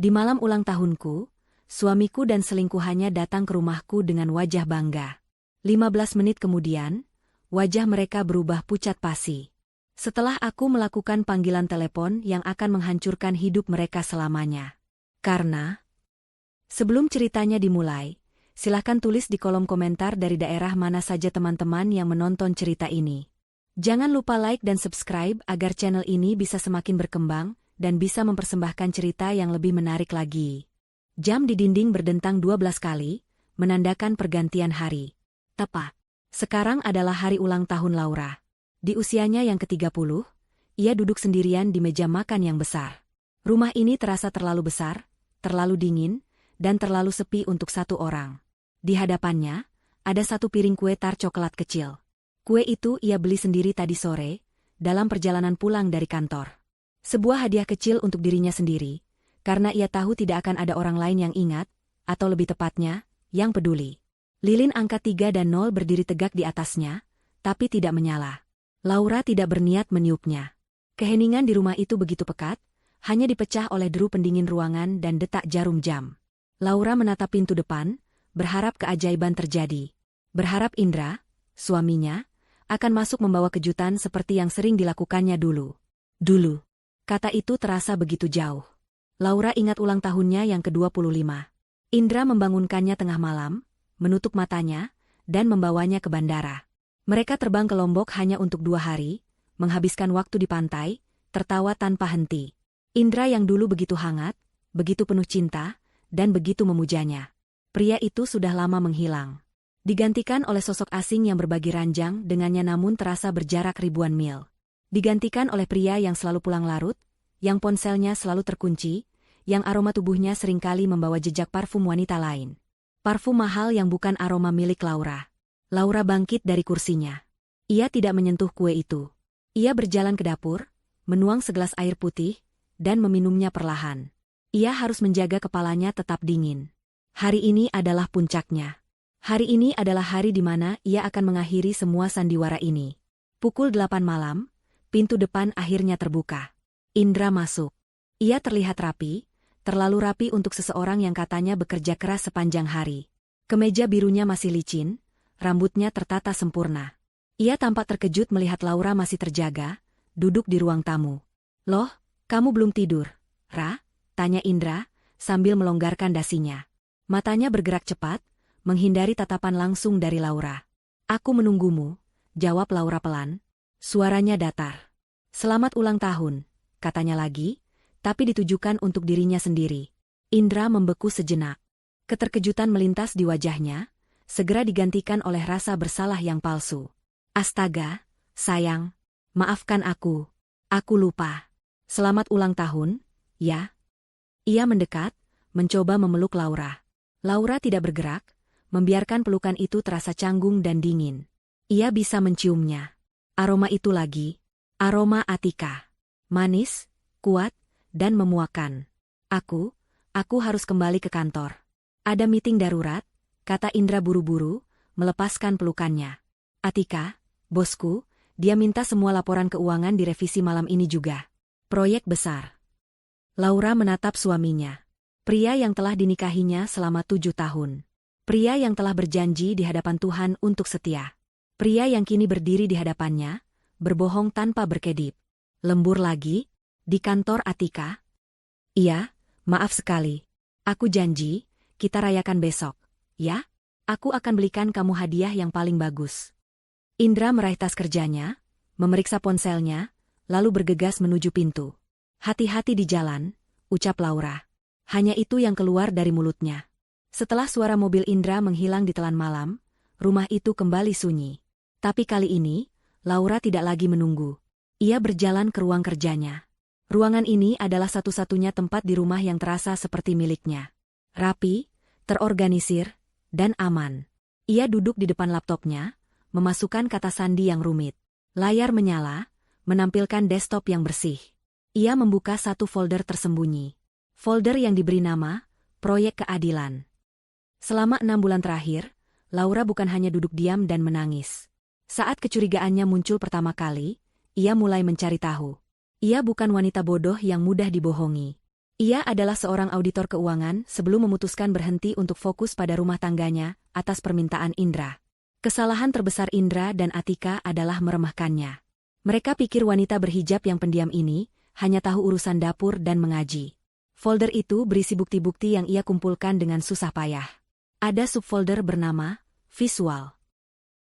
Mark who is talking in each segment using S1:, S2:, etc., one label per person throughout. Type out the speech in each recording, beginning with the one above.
S1: Di malam ulang tahunku, suamiku dan selingkuhannya datang ke rumahku dengan wajah bangga. 15 menit kemudian, wajah mereka berubah pucat pasi. Setelah aku melakukan panggilan telepon yang akan menghancurkan hidup mereka selamanya. Karena, sebelum ceritanya dimulai, silahkan tulis di kolom komentar dari daerah mana saja teman-teman yang menonton cerita ini. Jangan lupa like dan subscribe agar channel ini bisa semakin berkembang dan bisa mempersembahkan cerita yang lebih menarik lagi. Jam di dinding berdentang 12 kali, menandakan pergantian hari. Tepat. Sekarang adalah hari ulang tahun Laura. Di usianya yang ke-30, ia duduk sendirian di meja makan yang besar. Rumah ini terasa terlalu besar, terlalu dingin, dan terlalu sepi untuk satu orang. Di hadapannya, ada satu piring kue tar coklat kecil. Kue itu ia beli sendiri tadi sore, dalam perjalanan pulang dari kantor. Sebuah hadiah kecil untuk dirinya sendiri, karena ia tahu tidak akan ada orang lain yang ingat, atau lebih tepatnya, yang peduli. Lilin angka 3 dan 0 berdiri tegak di atasnya, tapi tidak menyala. Laura tidak berniat meniupnya. Keheningan di rumah itu begitu pekat, hanya dipecah oleh deru pendingin ruangan dan detak jarum jam. Laura menatap pintu depan, berharap keajaiban terjadi. Berharap Indra, suaminya, akan masuk membawa kejutan seperti yang sering dilakukannya dulu. Dulu. Kata itu terasa begitu jauh. Laura ingat ulang tahunnya yang ke-25. Indra membangunkannya tengah malam, menutup matanya, dan membawanya ke bandara. Mereka terbang ke Lombok hanya untuk 2 hari, menghabiskan waktu di pantai, tertawa tanpa henti. Indra yang dulu begitu hangat, begitu penuh cinta, dan begitu memujanya. Pria itu sudah lama menghilang. Digantikan oleh sosok asing yang berbagi ranjang dengannya namun terasa berjarak ribuan mil. Digantikan oleh pria yang selalu pulang larut, yang ponselnya selalu terkunci, yang aroma tubuhnya seringkali membawa jejak parfum wanita lain. Parfum mahal yang bukan aroma milik Laura. Laura bangkit dari kursinya. Ia tidak menyentuh kue itu. Ia berjalan ke dapur, menuang segelas air putih, dan meminumnya perlahan. Ia harus menjaga kepalanya tetap dingin. Hari ini adalah puncaknya. Hari ini adalah hari di mana ia akan mengakhiri semua sandiwara ini. Pukul 8 malam, pintu depan akhirnya terbuka. Indra masuk. Ia terlihat rapi, terlalu rapi untuk seseorang yang katanya bekerja keras sepanjang hari. Kemeja birunya masih licin, rambutnya tertata sempurna. Ia tampak terkejut melihat Laura masih terjaga, duduk di ruang tamu. "Loh, kamu belum tidur, Ra?" tanya Indra, sambil melonggarkan dasinya. Matanya bergerak cepat, menghindari tatapan langsung dari Laura. "Aku menunggumu," jawab Laura pelan. Suaranya datar. "Selamat ulang tahun," katanya lagi, tapi ditujukan untuk dirinya sendiri. Indra membeku sejenak. Keterkejutan melintas di wajahnya, segera digantikan oleh rasa bersalah yang palsu. "Astaga, sayang, maafkan aku lupa. Selamat ulang tahun, ya?" Ia mendekat, mencoba memeluk Laura. Laura tidak bergerak, membiarkan pelukan itu terasa canggung dan dingin. Ia bisa menciumnya. Aroma itu lagi, aroma Atika. Manis, kuat, dan memuakan. Aku harus kembali ke kantor. Ada meeting darurat," kata Indra buru-buru, melepaskan pelukannya. "Atika, bosku, dia minta semua laporan keuangan direvisi malam ini juga. Proyek besar." Laura menatap suaminya. Pria yang telah dinikahinya selama 7 tahun. Pria yang telah berjanji di hadapan Tuhan untuk setia. Pria yang kini berdiri di hadapannya, berbohong tanpa berkedip. Lembur lagi? Di kantor Atika? "Iya, maaf sekali. Aku janji, kita rayakan besok, ya? Aku akan belikan kamu hadiah yang paling bagus." Indra meraih tas kerjanya, memeriksa ponselnya, lalu bergegas menuju pintu. "Hati-hati di jalan," ucap Laura. Hanya itu yang keluar dari mulutnya. Setelah suara mobil Indra menghilang di telan malam, rumah itu kembali sunyi. Tapi kali ini, Laura tidak lagi menunggu. Ia berjalan ke ruang kerjanya. Ruangan ini adalah satu-satunya tempat di rumah yang terasa seperti miliknya. Rapi, terorganisir, dan aman. Ia duduk di depan laptopnya, memasukkan kata sandi yang rumit. Layar menyala, menampilkan desktop yang bersih. Ia membuka satu folder tersembunyi. Folder yang diberi nama, Proyek Keadilan. Selama 6 bulan terakhir, Laura bukan hanya duduk diam dan menangis. Saat kecurigaannya muncul pertama kali, ia mulai mencari tahu. Ia bukan wanita bodoh yang mudah dibohongi. Ia adalah seorang auditor keuangan sebelum memutuskan berhenti untuk fokus pada rumah tangganya atas permintaan Indra. Kesalahan terbesar Indra dan Atika adalah meremehkannya. Mereka pikir wanita berhijab yang pendiam ini hanya tahu urusan dapur dan mengaji. Folder itu berisi bukti-bukti yang ia kumpulkan dengan susah payah. Ada subfolder bernama Visual.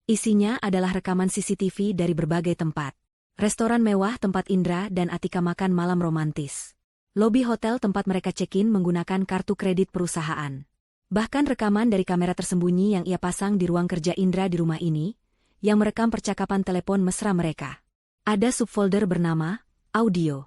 S1: Isinya adalah rekaman CCTV dari berbagai tempat. Restoran mewah tempat Indra dan Atika makan malam romantis. Lobi hotel tempat mereka check-in menggunakan kartu kredit perusahaan. Bahkan rekaman dari kamera tersembunyi yang ia pasang di ruang kerja Indra di rumah ini, yang merekam percakapan telepon mesra mereka. Ada subfolder bernama Audio.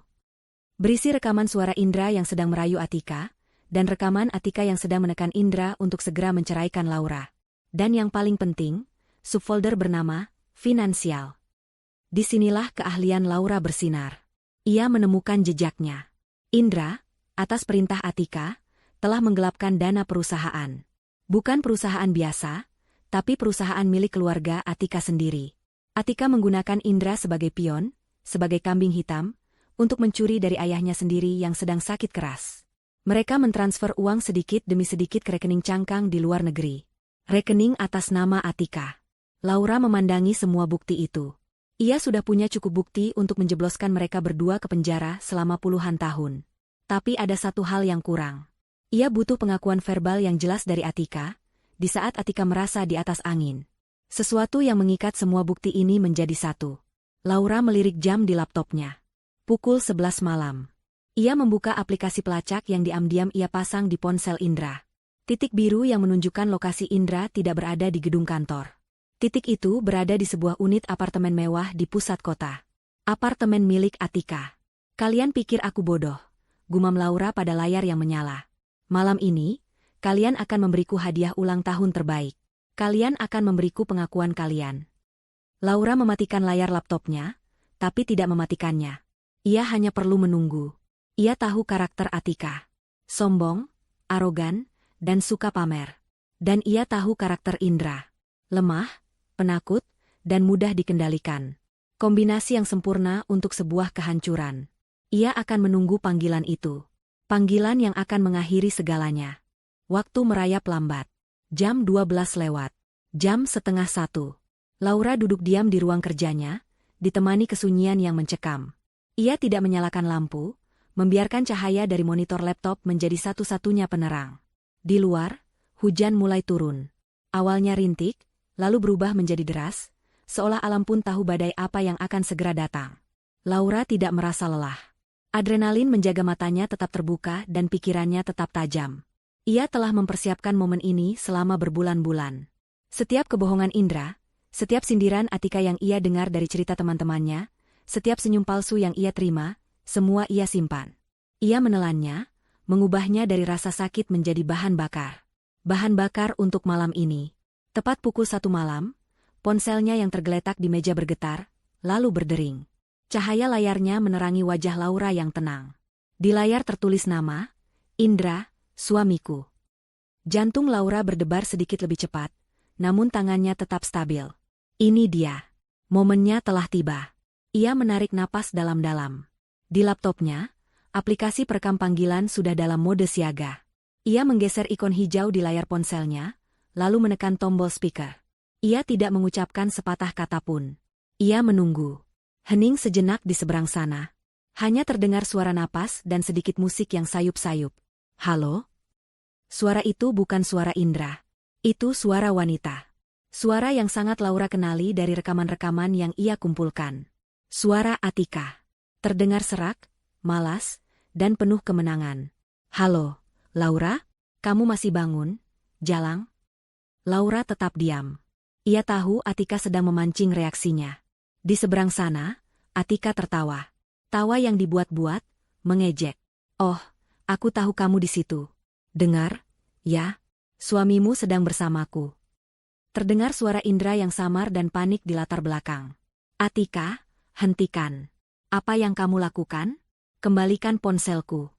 S1: Berisi rekaman suara Indra yang sedang merayu Atika, dan rekaman Atika yang sedang menekan Indra untuk segera menceraikan Laura. Dan yang paling penting, subfolder bernama Finansial. Disinilah keahlian Laura bersinar. Ia menemukan jejaknya. Indra, atas perintah Atika, telah menggelapkan dana perusahaan. Bukan perusahaan biasa, tapi perusahaan milik keluarga Atika sendiri. Atika menggunakan Indra sebagai pion, sebagai kambing hitam, untuk mencuri dari ayahnya sendiri yang sedang sakit keras. Mereka mentransfer uang sedikit demi sedikit ke rekening cangkang di luar negeri. Rekening atas nama Atika. Laura memandangi semua bukti itu. Ia sudah punya cukup bukti untuk menjebloskan mereka berdua ke penjara selama puluhan tahun. Tapi ada satu hal yang kurang. Ia butuh pengakuan verbal yang jelas dari Atika, di saat Atika merasa di atas angin. Sesuatu yang mengikat semua bukti ini menjadi satu. Laura melirik jam di laptopnya. Pukul 11 malam. Ia membuka aplikasi pelacak yang diam-diam ia pasang di ponsel Indra. Titik biru yang menunjukkan lokasi Indra tidak berada di gedung kantor. Titik itu berada di sebuah unit apartemen mewah di pusat kota. Apartemen milik Atika. Kalian pikir aku bodoh? Gumam Laura pada layar yang menyala. Malam ini, kalian akan memberiku hadiah ulang tahun terbaik. Kalian akan memberiku pengakuan kalian. Laura mematikan layar laptopnya, tapi tidak mematikannya. Ia hanya perlu menunggu. Ia tahu karakter Atika. Sombong, arogan, dan suka pamer. Dan ia tahu karakter Indra. Lemah, penakut, dan mudah dikendalikan. Kombinasi yang sempurna untuk sebuah kehancuran. Ia akan menunggu panggilan itu. Panggilan yang akan mengakhiri segalanya. Waktu merayap lambat. Jam 12 lewat. Jam setengah 1. Laura duduk diam di ruang kerjanya, ditemani kesunyian yang mencekam. Ia tidak menyalakan lampu, membiarkan cahaya dari monitor laptop menjadi satu-satunya penerang. Di luar, hujan mulai turun. Awalnya rintik, lalu berubah menjadi deras, seolah alam pun tahu badai apa yang akan segera datang. Laura tidak merasa lelah. Adrenalin menjaga matanya tetap terbuka dan pikirannya tetap tajam. Ia telah mempersiapkan momen ini selama berbulan-bulan. Setiap kebohongan Indra, setiap sindiran Atika yang ia dengar dari cerita teman-temannya, setiap senyum palsu yang ia terima, semua ia simpan. Ia menelannya, mengubahnya dari rasa sakit menjadi bahan bakar. Bahan bakar untuk malam ini. Tepat pukul 1 malam, ponselnya yang tergeletak di meja bergetar, lalu berdering. Cahaya layarnya menerangi wajah Laura yang tenang. Di layar tertulis nama, Indra, suamiku. Jantung Laura berdebar sedikit lebih cepat, namun tangannya tetap stabil. Ini dia. Momennya telah tiba. Ia menarik napas dalam-dalam. Di laptopnya, aplikasi perekam panggilan sudah dalam mode siaga. Ia menggeser ikon hijau di layar ponselnya, lalu menekan tombol speaker. Ia tidak mengucapkan sepatah kata pun. Ia menunggu. Hening sejenak di seberang sana. Hanya terdengar suara napas dan sedikit musik yang sayup-sayup. Halo? Suara itu bukan suara Indra. Itu suara wanita. Suara yang sangat Laura kenali dari rekaman-rekaman yang ia kumpulkan. Suara Atika. Terdengar serak, malas, dan penuh kemenangan. Halo, Laura? Kamu masih bangun? Jalang? Laura tetap diam. Ia tahu Atika sedang memancing reaksinya. Di seberang sana, Atika tertawa. Tawa yang dibuat-buat, mengejek. Oh, aku tahu kamu di situ. Dengar, ya, suamimu sedang bersamaku. Terdengar suara Indra yang samar dan panik di latar belakang. Atika, hentikan. Apa yang kamu lakukan? Kembalikan ponselku.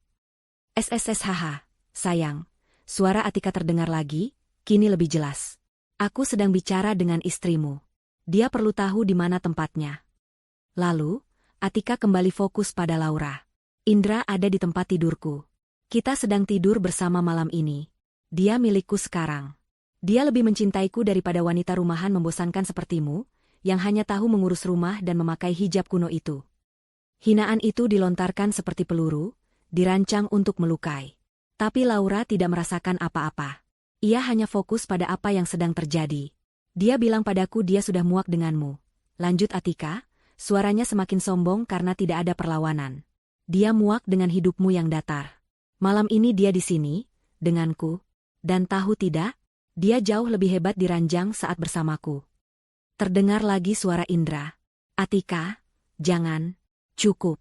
S1: SSSHH, sayang. Suara Atika terdengar lagi, kini lebih jelas. Aku sedang bicara dengan istrimu. Dia perlu tahu di mana tempatnya. Lalu, Atika kembali fokus pada Laura. Indra ada di tempat tidurku. Kita sedang tidur bersama malam ini. Dia milikku sekarang. Dia lebih mencintaiku daripada wanita rumahan membosankan sepertimu, yang hanya tahu mengurus rumah dan memakai hijab kuno itu. Hinaan itu dilontarkan seperti peluru, dirancang untuk melukai. Tapi Laura tidak merasakan apa-apa. Ia hanya fokus pada apa yang sedang terjadi. Dia bilang padaku dia sudah muak denganmu. Lanjut Atika, suaranya semakin sombong karena tidak ada perlawanan. Dia muak dengan hidupmu yang datar. Malam ini dia di sini, denganku. Dan tahu tidak, dia jauh lebih hebat di ranjang saat bersamaku. Terdengar lagi suara Indra. Atika, jangan, cukup.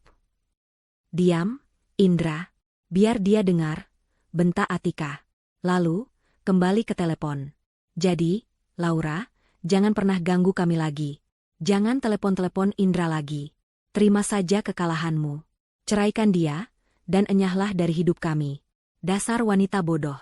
S1: Diam, Indra. Biar dia dengar, bentak Atika. Lalu, kembali ke telepon. Jadi, Laura, jangan pernah ganggu kami lagi. Jangan telepon-telepon Indra lagi. Terima saja kekalahanmu. Ceraikan dia, dan enyahlah dari hidup kami. Dasar wanita bodoh.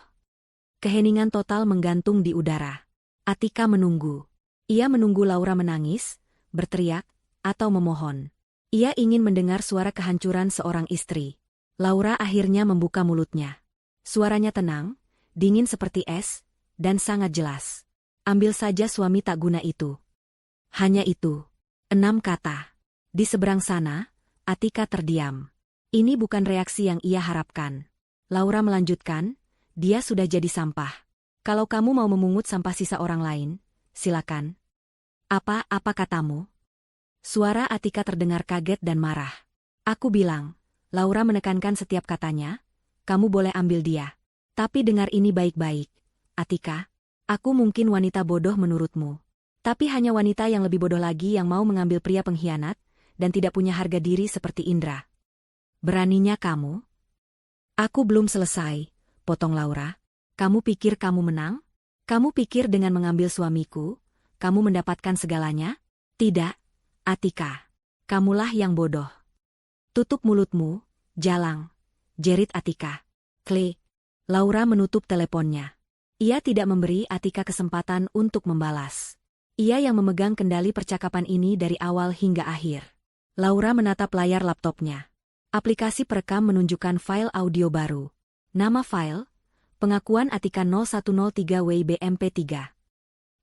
S1: Keheningan total menggantung di udara. Atika menunggu. Ia menunggu Laura menangis, berteriak, atau memohon. Ia ingin mendengar suara kehancuran seorang istri. Laura akhirnya membuka mulutnya. Suaranya tenang, dingin seperti es, dan sangat jelas. Ambil saja suami tak guna itu. Hanya itu. 6 kata. Di seberang sana, Atika terdiam. Ini bukan reaksi yang ia harapkan. Laura melanjutkan, dia sudah jadi sampah. Kalau kamu mau memungut sampah sisa orang lain, silakan. Apa katamu? Suara Atika terdengar kaget dan marah. Aku bilang, Laura menekankan setiap katanya, kamu boleh ambil dia. Tapi dengar ini baik-baik, Atika. Aku mungkin wanita bodoh menurutmu. Tapi hanya wanita yang lebih bodoh lagi yang mau mengambil pria pengkhianat, dan tidak punya harga diri seperti Indra. Beraninya kamu? Aku belum selesai, potong Laura. Kamu pikir kamu menang? Kamu pikir dengan mengambil suamiku, kamu mendapatkan segalanya? Tidak, Atika. Kamulah yang bodoh. Tutup mulutmu, jalang, jerit Atika. Klik. Laura menutup teleponnya. Ia tidak memberi Atika kesempatan untuk membalas. Ia yang memegang kendali percakapan ini dari awal hingga akhir. Laura menatap layar laptopnya. Aplikasi perekam menunjukkan file audio baru. Nama file, pengakuan Atika 0103 WIBMP3.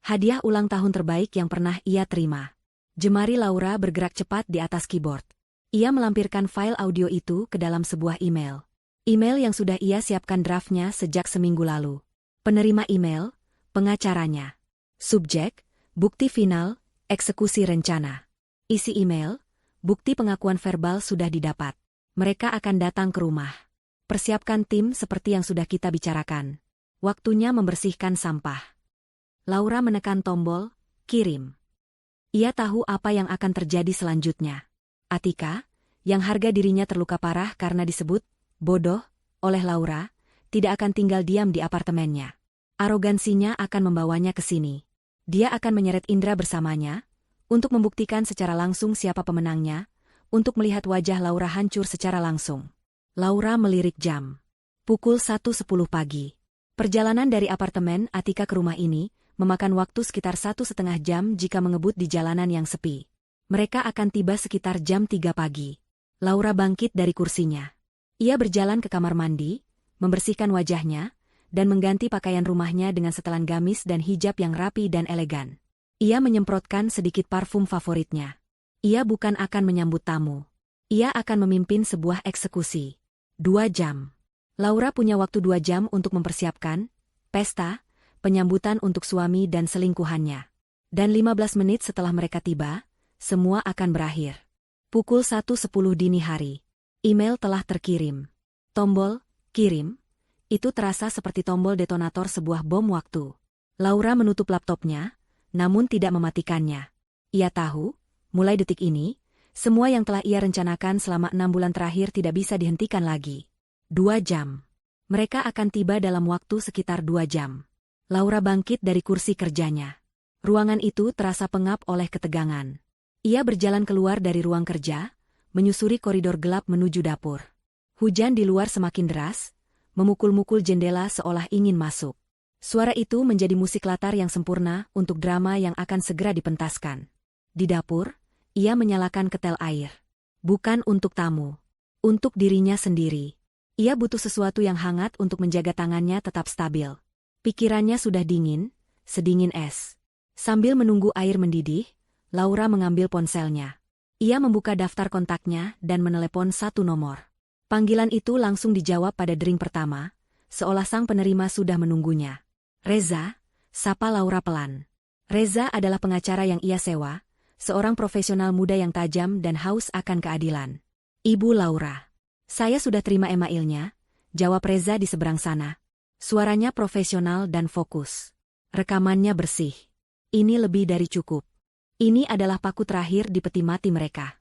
S1: Hadiah ulang tahun terbaik yang pernah ia terima. Jemari Laura bergerak cepat di atas keyboard. Ia melampirkan file audio itu ke dalam sebuah email. Email yang sudah ia siapkan draftnya sejak seminggu lalu. Penerima email, pengacaranya. Subjek, bukti final, eksekusi rencana. Isi email, bukti pengakuan verbal sudah didapat. Mereka akan datang ke rumah. Persiapkan tim seperti yang sudah kita bicarakan. Waktunya membersihkan sampah. Laura menekan tombol, kirim. Ia tahu apa yang akan terjadi selanjutnya. Atika, yang harga dirinya terluka parah karena disebut bodoh oleh Laura, tidak akan tinggal diam di apartemennya. Arogansinya akan membawanya ke sini. Dia akan menyeret Indra bersamanya, untuk membuktikan secara langsung siapa pemenangnya, untuk melihat wajah Laura hancur secara langsung. Laura melirik jam. Pukul 1:10 pagi. Perjalanan dari apartemen Atika ke rumah ini, memakan waktu sekitar 1,5 jam jika mengebut di jalanan yang sepi. Mereka akan tiba sekitar jam 3 pagi. Laura bangkit dari kursinya. Ia berjalan ke kamar mandi, membersihkan wajahnya, dan mengganti pakaian rumahnya dengan setelan gamis dan hijab yang rapi dan elegan. Ia menyemprotkan sedikit parfum favoritnya. Ia bukan akan menyambut tamu. Ia akan memimpin sebuah eksekusi. 2 jam. Laura punya waktu 2 jam untuk mempersiapkan pesta, penyambutan untuk suami dan selingkuhannya. Dan 15 menit setelah mereka tiba, semua akan berakhir. Pukul 1:10 dini hari. Email telah terkirim. Tombol, kirim. Itu terasa seperti tombol detonator sebuah bom waktu. Laura menutup laptopnya, namun tidak mematikannya. Ia tahu, mulai detik ini, semua yang telah ia rencanakan selama 6 bulan terakhir tidak bisa dihentikan lagi. 2 jam. Mereka akan tiba dalam waktu sekitar 2 jam. Laura bangkit dari kursi kerjanya. Ruangan itu terasa pengap oleh ketegangan. Ia berjalan keluar dari ruang kerja, menyusuri koridor gelap menuju dapur. Hujan di luar semakin deras, memukul-mukul jendela seolah ingin masuk. Suara itu menjadi musik latar yang sempurna untuk drama yang akan segera dipentaskan. Di dapur, ia menyalakan ketel air. Bukan untuk tamu. Untuk dirinya sendiri. Ia butuh sesuatu yang hangat untuk menjaga tangannya tetap stabil. Pikirannya sudah dingin, sedingin es. Sambil menunggu air mendidih, Laura mengambil ponselnya. Ia membuka daftar kontaknya dan menelepon satu nomor. Panggilan itu langsung dijawab pada dering pertama, seolah sang penerima sudah menunggunya. Reza, sapa Laura pelan. Reza adalah pengacara yang ia sewa, seorang profesional muda yang tajam dan haus akan keadilan. Ibu Laura. Saya sudah terima emailnya, jawab Reza di seberang sana. Suaranya profesional dan fokus. Rekamannya bersih. Ini lebih dari cukup. Ini adalah paku terakhir di peti mati mereka.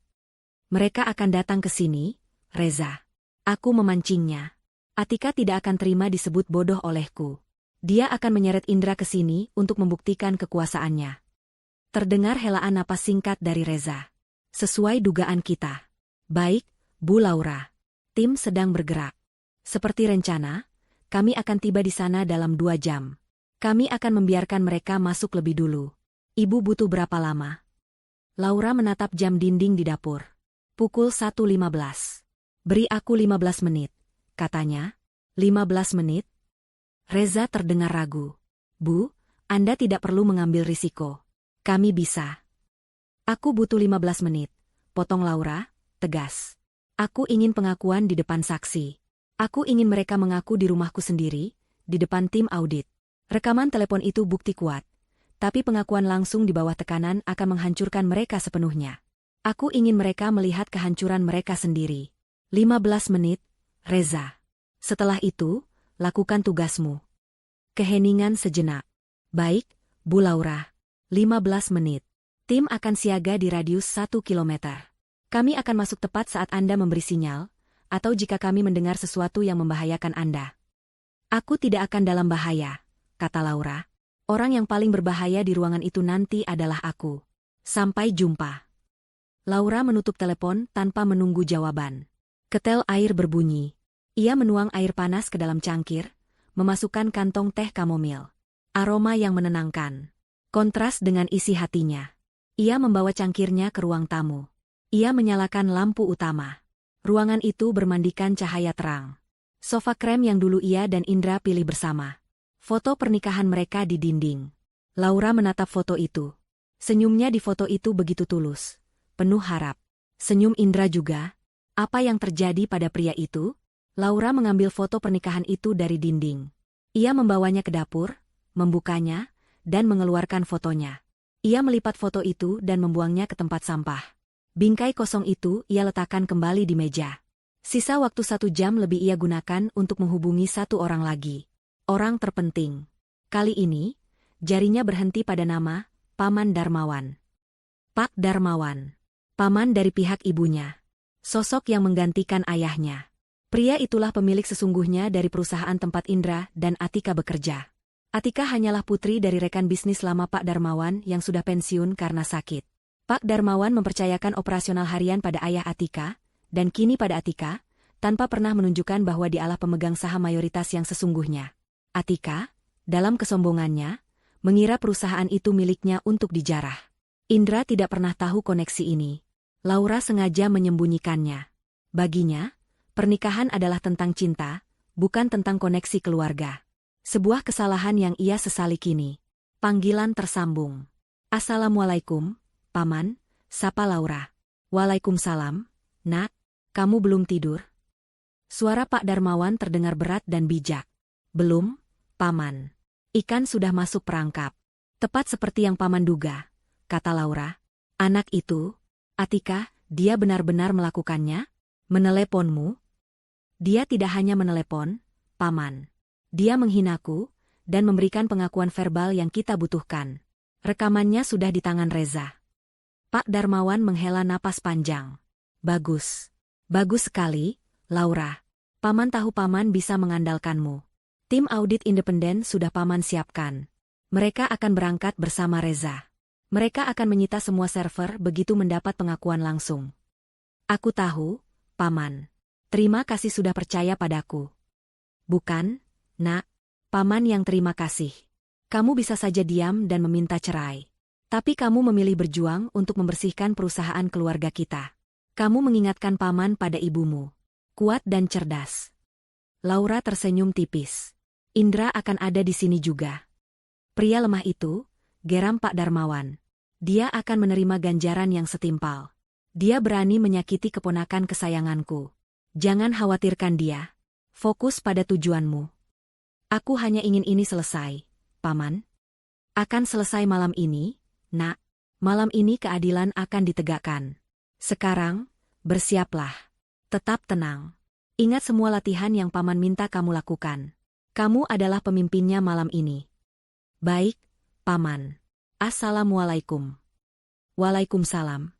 S1: Mereka akan datang ke sini, Reza. Aku memancingnya. Atika tidak akan terima disebut bodoh olehku. Dia akan menyeret Indra ke sini untuk membuktikan kekuasaannya. Terdengar helaan napas singkat dari Reza. Sesuai dugaan kita. Baik, Bu Laura. Tim sedang bergerak. Seperti rencana, kami akan tiba di sana dalam 2 jam. Kami akan membiarkan mereka masuk lebih dulu. Ibu butuh berapa lama? Laura menatap jam dinding di dapur. Pukul 1.15. Beri aku 15 menit, katanya. 15 menit? Reza terdengar ragu. Bu, Anda tidak perlu mengambil risiko. Kami bisa. Aku butuh 15 menit, potong Laura, tegas. Aku ingin pengakuan di depan saksi. Aku ingin mereka mengaku di rumahku sendiri, di depan tim audit. Rekaman telepon itu bukti kuat. Tapi pengakuan langsung di bawah tekanan akan menghancurkan mereka sepenuhnya. Aku ingin mereka melihat kehancuran mereka sendiri. 15 menit, Reza. Setelah itu, lakukan tugasmu. Keheningan sejenak. Baik, Bu Laura. 15 menit. Tim akan siaga di radius 1 kilometer. Kami akan masuk tepat saat Anda memberi sinyal, atau jika kami mendengar sesuatu yang membahayakan Anda. Aku tidak akan dalam bahaya, kata Laura. Orang yang paling berbahaya di ruangan itu nanti adalah aku. Sampai jumpa. Laura menutup telepon tanpa menunggu jawaban. Ketel air berbunyi. Ia menuang air panas ke dalam cangkir, memasukkan kantong teh kamomil. Aroma yang menenangkan. Kontras dengan isi hatinya. Ia membawa cangkirnya ke ruang tamu. Ia menyalakan lampu utama. Ruangan itu bermandikan cahaya terang. Sofa krem yang dulu ia dan Indra pilih bersama. Foto pernikahan mereka di dinding. Laura menatap foto itu. Senyumnya di foto itu begitu tulus. Penuh harap. Senyum Indra juga. Apa yang terjadi pada pria itu? Laura mengambil foto pernikahan itu dari dinding. Ia membawanya ke dapur, membukanya, dan mengeluarkan fotonya. Ia melipat foto itu dan membuangnya ke tempat sampah. Bingkai kosong itu ia letakkan kembali di meja. Sisa waktu 1 jam lebih ia gunakan untuk menghubungi 1 orang lagi. Orang terpenting. Kali ini, jarinya berhenti pada nama Paman Darmawan. Pak Darmawan. Paman dari pihak ibunya. Sosok yang menggantikan ayahnya. Pria itulah pemilik sesungguhnya dari perusahaan tempat Indra dan Atika bekerja. Atika hanyalah putri dari rekan bisnis lama Pak Darmawan yang sudah pensiun karena sakit. Pak Darmawan mempercayakan operasional harian pada ayah Atika, dan kini pada Atika, tanpa pernah menunjukkan bahwa dialah pemegang saham mayoritas yang sesungguhnya. Atika, dalam kesombongannya, mengira perusahaan itu miliknya untuk dijarah. Indra tidak pernah tahu koneksi ini. Laura sengaja menyembunyikannya. Baginya, pernikahan adalah tentang cinta, bukan tentang koneksi keluarga. Sebuah kesalahan yang ia sesali kini. Panggilan tersambung. Assalamualaikum, Paman, sapa Laura. Waalaikumsalam, Nak, kamu belum tidur? Suara Pak Darmawan terdengar berat dan bijak. Belum, Paman. Ikan sudah masuk perangkap. Tepat seperti yang Paman duga, kata Laura. Anak itu, Atika, dia benar-benar melakukannya? Meneleponmu? Dia tidak hanya menelepon, Paman. Dia menghinaku, dan memberikan pengakuan verbal yang kita butuhkan. Rekamannya sudah di tangan Reza. Pak Darmawan menghela napas panjang. Bagus. Bagus sekali, Laura. Paman tahu Paman bisa mengandalkanmu. Tim audit independen sudah Paman siapkan. Mereka akan berangkat bersama Reza. Mereka akan menyita semua server begitu mendapat pengakuan langsung. Aku tahu, Paman. Terima kasih sudah percaya padaku. Bukan, Nak. Paman yang terima kasih. Kamu bisa saja diam dan meminta cerai. Tapi kamu memilih berjuang untuk membersihkan perusahaan keluarga kita. Kamu mengingatkan Paman pada ibumu. Kuat dan cerdas. Laura tersenyum tipis. Indra akan ada di sini juga. Pria lemah itu, geram Pak Darmawan. Dia akan menerima ganjaran yang setimpal. Dia berani menyakiti keponakan kesayanganku. Jangan khawatirkan dia. Fokus pada tujuanmu. Aku hanya ingin ini selesai, Paman. Akan selesai malam ini, Nak. Malam ini keadilan akan ditegakkan. Sekarang, bersiaplah. Tetap tenang. Ingat semua latihan yang Paman minta kamu lakukan. Kamu adalah pemimpinnya malam ini. Baik, Paman. Assalamualaikum. Waalaikumsalam.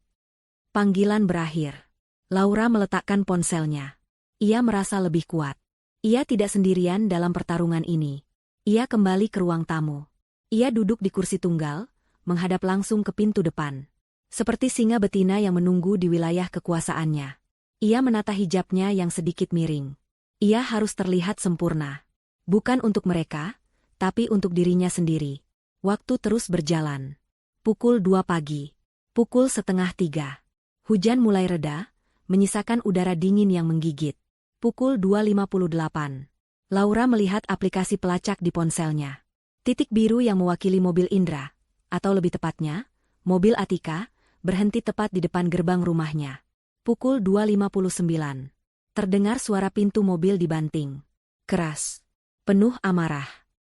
S1: Panggilan berakhir. Laura meletakkan ponselnya. Ia merasa lebih kuat. Ia tidak sendirian dalam pertarungan ini. Ia kembali ke ruang tamu. Ia duduk di kursi tunggal, menghadap langsung ke pintu depan. Seperti singa betina yang menunggu di wilayah kekuasaannya. Ia menata hijabnya yang sedikit miring. Ia harus terlihat sempurna. Bukan untuk mereka, tapi untuk dirinya sendiri. Waktu terus berjalan. Pukul 2 pagi. Pukul setengah 3. Hujan mulai reda, menyisakan udara dingin yang menggigit. Pukul 2.58. Laura melihat aplikasi pelacak di ponselnya. Titik biru yang mewakili mobil Indra, atau lebih tepatnya, mobil Atika, berhenti tepat di depan gerbang rumahnya. Pukul 2.59. Terdengar suara pintu mobil dibanting. Keras. Penuh amarah.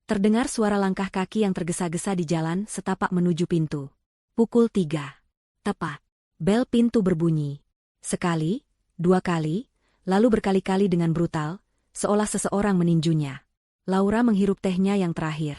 S1: Terdengar suara langkah kaki yang tergesa-gesa di jalan setapak menuju pintu. Pukul 3. Tepat. Bel pintu berbunyi. Sekali, 2 kali, lalu berkali-kali dengan brutal, seolah seseorang meninjunya. Laura menghirup tehnya yang terakhir.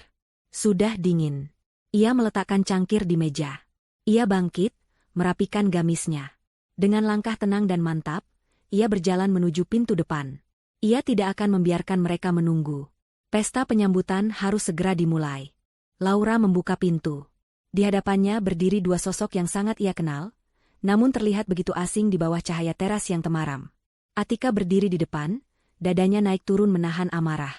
S1: Sudah dingin. Ia meletakkan cangkir di meja. Ia bangkit, merapikan gamisnya. Dengan langkah tenang dan mantap, ia berjalan menuju pintu depan. Ia tidak akan membiarkan mereka menunggu. Pesta penyambutan harus segera dimulai. Laura membuka pintu. Di hadapannya berdiri 2 sosok yang sangat ia kenal, namun terlihat begitu asing di bawah cahaya teras yang temaram. Atika berdiri di depan, dadanya naik turun menahan amarah.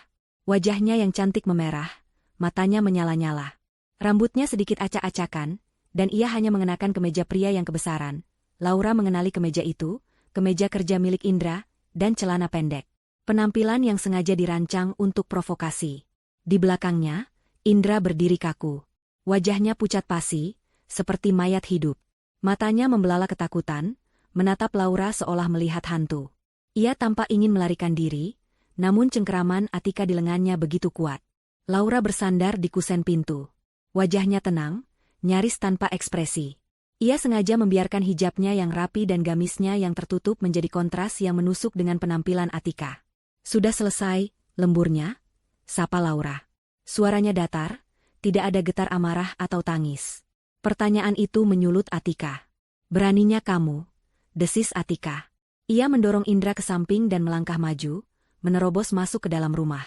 S1: Wajahnya yang cantik memerah, matanya menyala-nyala. Rambutnya sedikit acak-acakan, dan ia hanya mengenakan kemeja pria yang kebesaran. Laura mengenali kemeja itu, kemeja kerja milik Indra, dan celana pendek. Penampilan yang sengaja dirancang untuk provokasi. Di belakangnya, Indra berdiri kaku. Wajahnya pucat pasi, seperti mayat hidup. Matanya membelala ketakutan, menatap Laura seolah melihat hantu. Ia tampak ingin melarikan diri, namun cengkeraman Atika di lengannya begitu kuat. Laura bersandar di kusen pintu. Wajahnya tenang, nyaris tanpa ekspresi. Ia sengaja membiarkan hijabnya yang rapi dan gamisnya yang tertutup menjadi kontras yang menusuk dengan penampilan Atika. Sudah selesai, lemburnya? Sapa Laura. Suaranya datar, tidak ada getar amarah atau tangis. Pertanyaan itu menyulut Atika. Beraninya kamu? Desis Atika. Ia mendorong Indra ke samping dan melangkah maju, menerobos masuk ke dalam rumah.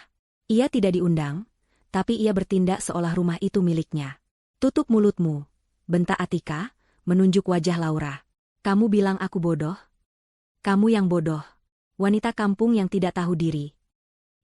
S1: Ia tidak diundang, tapi ia bertindak seolah rumah itu miliknya. Tutup mulutmu, bentak Atika, menunjuk wajah Laura. Kamu bilang aku bodoh? Kamu yang bodoh. Wanita kampung yang tidak tahu diri.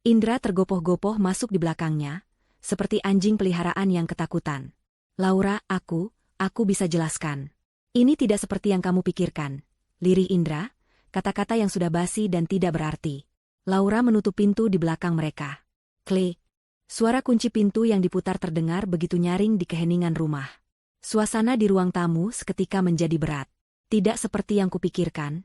S1: Indra tergopoh-gopoh masuk di belakangnya, seperti anjing peliharaan yang ketakutan. Laura, aku bisa jelaskan. Ini tidak seperti yang kamu pikirkan. Lirih Indra, kata-kata yang sudah basi dan tidak berarti. Laura menutup pintu di belakang mereka. Klik. Suara kunci pintu yang diputar terdengar begitu nyaring di keheningan rumah. Suasana di ruang tamu seketika menjadi berat. Tidak seperti yang kupikirkan.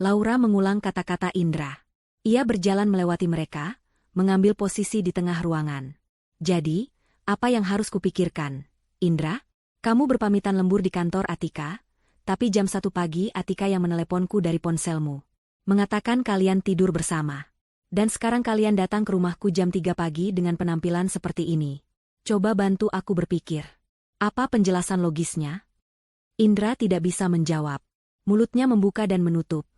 S1: Laura mengulang kata-kata Indra. Ia berjalan melewati mereka, mengambil posisi di tengah ruangan. Jadi, apa yang harus kupikirkan? Indra, kamu berpamitan lembur di kantor Atika, tapi jam 1 pagi Atika yang meneleponku dari ponselmu. Mengatakan kalian tidur bersama. Dan sekarang kalian datang ke rumahku jam 3 pagi dengan penampilan seperti ini. Coba bantu aku berpikir. Apa penjelasan logisnya? Indra tidak bisa menjawab. Mulutnya membuka dan menutup.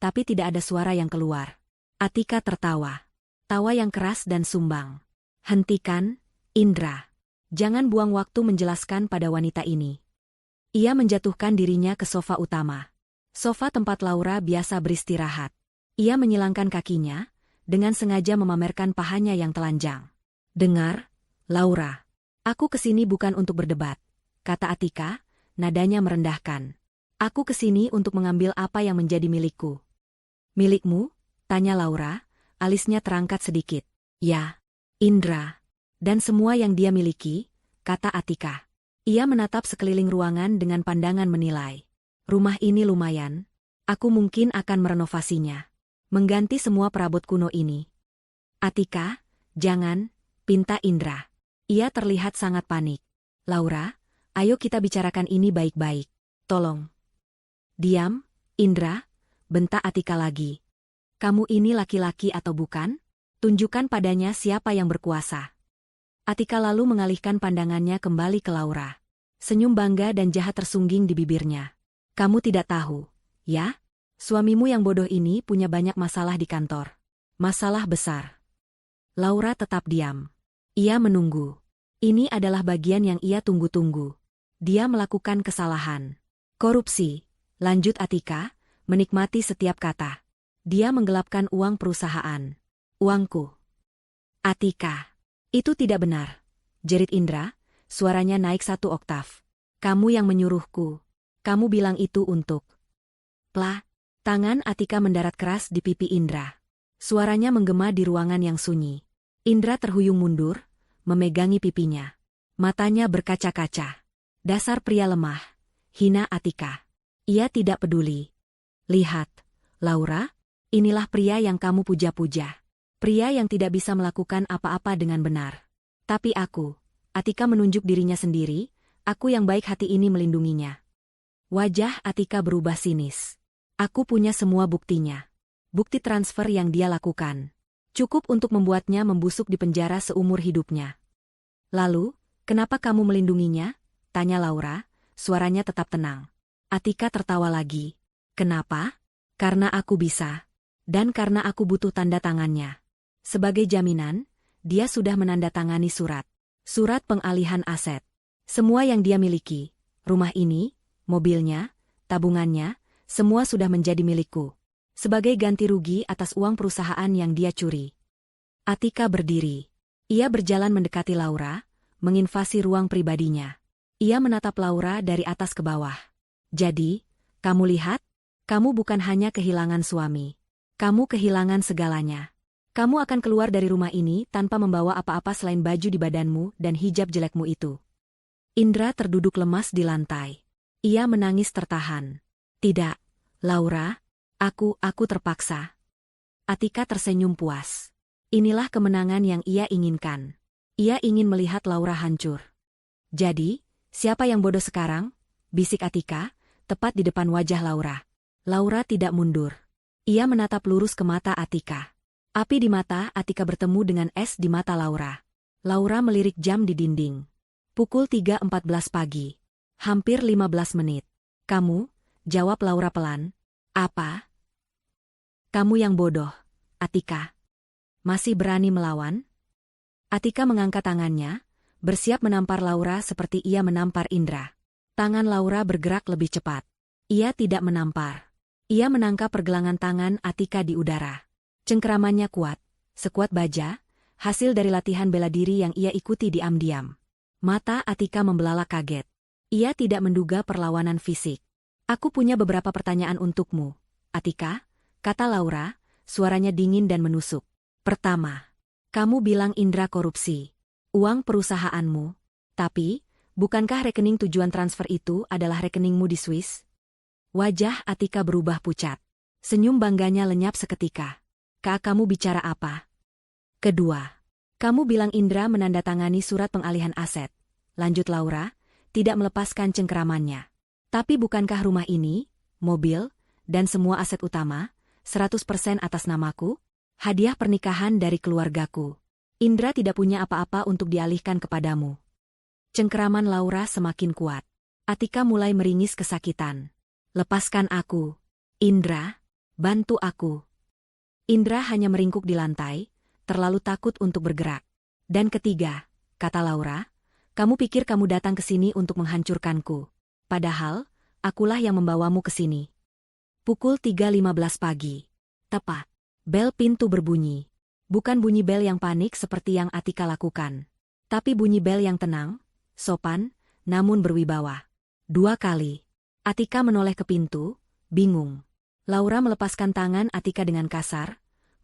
S1: Tapi tidak ada suara yang keluar. Atika tertawa. Tawa yang keras dan sumbang. Hentikan, Indra. Jangan buang waktu menjelaskan pada wanita ini. Ia menjatuhkan dirinya ke sofa utama. Sofa tempat Laura biasa beristirahat. Ia menyilangkan kakinya, dengan sengaja memamerkan pahanya yang telanjang. Dengar, Laura. Aku kesini bukan untuk berdebat, kata Atika, nadanya merendahkan. Aku kesini untuk mengambil apa yang menjadi milikku. Milikmu? Tanya Laura, alisnya terangkat sedikit. Ya, Indra. Dan semua yang dia miliki, kata Atika. Ia menatap sekeliling ruangan dengan pandangan menilai. Rumah ini lumayan. Aku mungkin akan merenovasinya. Mengganti semua perabot kuno ini. Atika, jangan, pinta Indra. Ia terlihat sangat panik. Laura, ayo kita bicarakan ini baik-baik. Tolong. Diam, Indra, bentak Atika lagi. Kamu ini laki-laki atau bukan? Tunjukkan padanya siapa yang berkuasa. Atika lalu mengalihkan pandangannya kembali ke Laura. Senyum bangga dan jahat tersungging di bibirnya. Kamu tidak tahu, ya? Suamimu yang bodoh ini punya banyak masalah di kantor. Masalah besar. Laura tetap diam. Ia menunggu. Ini adalah bagian yang ia tunggu-tunggu. Dia melakukan kesalahan. Korupsi, lanjut Atika, menikmati setiap kata. Dia menggelapkan uang perusahaan. Uangku. Atika. Itu tidak benar. Jerit Indra, suaranya naik 1 oktav. Kamu yang menyuruhku. Kamu bilang itu untuk. Plah. Tangan Atika mendarat keras di pipi Indra. Suaranya menggema di ruangan yang sunyi. Indra terhuyung mundur, memegangi pipinya. Matanya berkaca-kaca. Dasar pria lemah. Hina Atika. Ia tidak peduli. Lihat, Laura, inilah pria yang kamu puja-puja. Pria yang tidak bisa melakukan apa-apa dengan benar. Tapi aku, Atika menunjuk dirinya sendiri, aku yang baik hati ini melindunginya. Wajah Atika berubah sinis. Aku punya semua buktinya. Bukti transfer yang dia lakukan. Cukup untuk membuatnya membusuk di penjara seumur hidupnya. Lalu, kenapa kamu melindunginya? Tanya Laura, suaranya tetap tenang. Atika tertawa lagi. Kenapa? Karena aku bisa. Dan karena aku butuh tanda tangannya. Sebagai jaminan, dia sudah menandatangani surat. Surat pengalihan aset. Semua yang dia miliki, rumah ini, mobilnya, tabungannya, semua sudah menjadi milikku. Sebagai ganti rugi atas uang perusahaan yang dia curi. Atika berdiri. Ia berjalan mendekati Laura, menginvasi ruang pribadinya. Ia menatap Laura dari atas ke bawah. Jadi, kamu lihat? Kamu bukan hanya kehilangan suami. Kamu kehilangan segalanya. Kamu akan keluar dari rumah ini tanpa membawa apa-apa selain baju di badanmu dan hijab jelekmu itu. Indra terduduk lemas di lantai. Ia menangis tertahan. Tidak, Laura, aku terpaksa. Atika tersenyum puas. Inilah kemenangan yang ia inginkan. Ia ingin melihat Laura hancur. Jadi, siapa yang bodoh sekarang? Bisik Atika, tepat di depan wajah Laura. Laura tidak mundur. Ia menatap lurus ke mata Atika. Api di mata Atika bertemu dengan es di mata Laura. Laura melirik jam di dinding. Pukul 3.14 pagi. Hampir 15 menit. Kamu? Jawab Laura pelan. Apa? Kamu yang bodoh, Atika. Masih berani melawan? Atika mengangkat tangannya, bersiap menampar Laura seperti ia menampar Indra. Tangan Laura bergerak lebih cepat. Ia tidak menampar. Ia menangkap pergelangan tangan Atika di udara. Cengkeramannya kuat, sekuat baja, hasil dari latihan bela diri yang ia ikuti diam-diam. Mata Atika membelalak kaget. Ia tidak menduga perlawanan fisik. Aku punya beberapa pertanyaan untukmu, Atika, kata Laura, suaranya dingin dan menusuk. Pertama, kamu bilang Indra korupsi. Uang perusahaanmu. Tapi, bukankah rekening tujuan transfer itu adalah rekeningmu di Swiss? Wajah Atika berubah pucat. Senyum bangganya lenyap seketika. Kak, kamu bicara apa? Kedua, kamu bilang Indra menandatangani surat pengalihan aset. Lanjut Laura, tidak melepaskan cengkeramannya. Tapi bukankah rumah ini, mobil, dan semua aset utama, 100% atas namaku? Hadiah pernikahan dari keluargaku. Indra tidak punya apa-apa untuk dialihkan kepadamu. Cengkeraman Laura semakin kuat. Atika mulai meringis kesakitan. Lepaskan aku. Indra, bantu aku. Indra hanya meringkuk di lantai, terlalu takut untuk bergerak. Dan ketiga, kata Laura, kamu pikir kamu datang ke sini untuk menghancurkanku. Padahal, akulah yang membawamu ke sini. Pukul 3.15 pagi. Tepat. Bel pintu berbunyi. Bukan bunyi bel yang panik seperti yang Atika lakukan. Tapi bunyi bel yang tenang, sopan, namun berwibawa. 2 kali. Atika menoleh ke pintu, bingung. Laura melepaskan tangan Atika dengan kasar,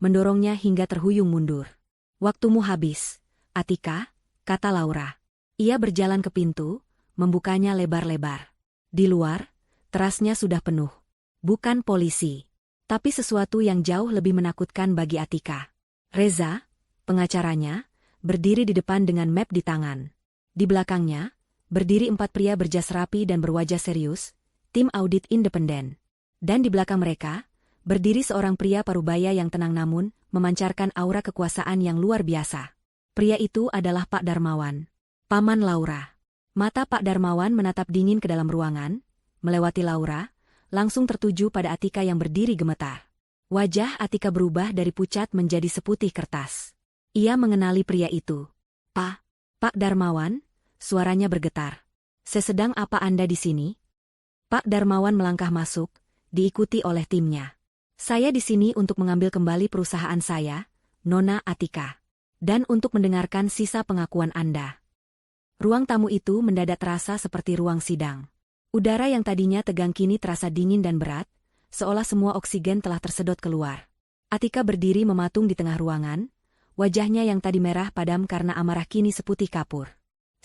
S1: mendorongnya hingga terhuyung mundur. "Waktumu habis, Atika," kata Laura. Ia berjalan ke pintu, membukanya lebar-lebar. Di luar, terasnya sudah penuh. Bukan polisi, tapi sesuatu yang jauh lebih menakutkan bagi Atika. Reza, pengacaranya, berdiri di depan dengan map di tangan. Di belakangnya, berdiri 4 pria berjas rapi dan berwajah serius, tim audit independen. Dan di belakang mereka, berdiri seorang pria parubaya yang tenang namun memancarkan aura kekuasaan yang luar biasa. Pria itu adalah Pak Darmawan, paman Laura. Mata Pak Darmawan menatap dingin ke dalam ruangan, melewati Laura, langsung tertuju pada Atika yang berdiri gemetar. Wajah Atika berubah dari pucat menjadi seputih kertas. Ia mengenali pria itu. Pak Darmawan, suaranya bergetar. "Sesedang apa Anda di sini?" Pak Darmawan melangkah masuk, diikuti oleh timnya. "Saya di sini untuk mengambil kembali perusahaan saya, Nona Atika. Dan untuk mendengarkan sisa pengakuan Anda." Ruang tamu itu mendadak terasa seperti ruang sidang. Udara yang tadinya tegang kini terasa dingin dan berat, seolah semua oksigen telah tersedot keluar. Atika berdiri mematung di tengah ruangan, wajahnya yang tadi merah padam karena amarah kini seputih kapur.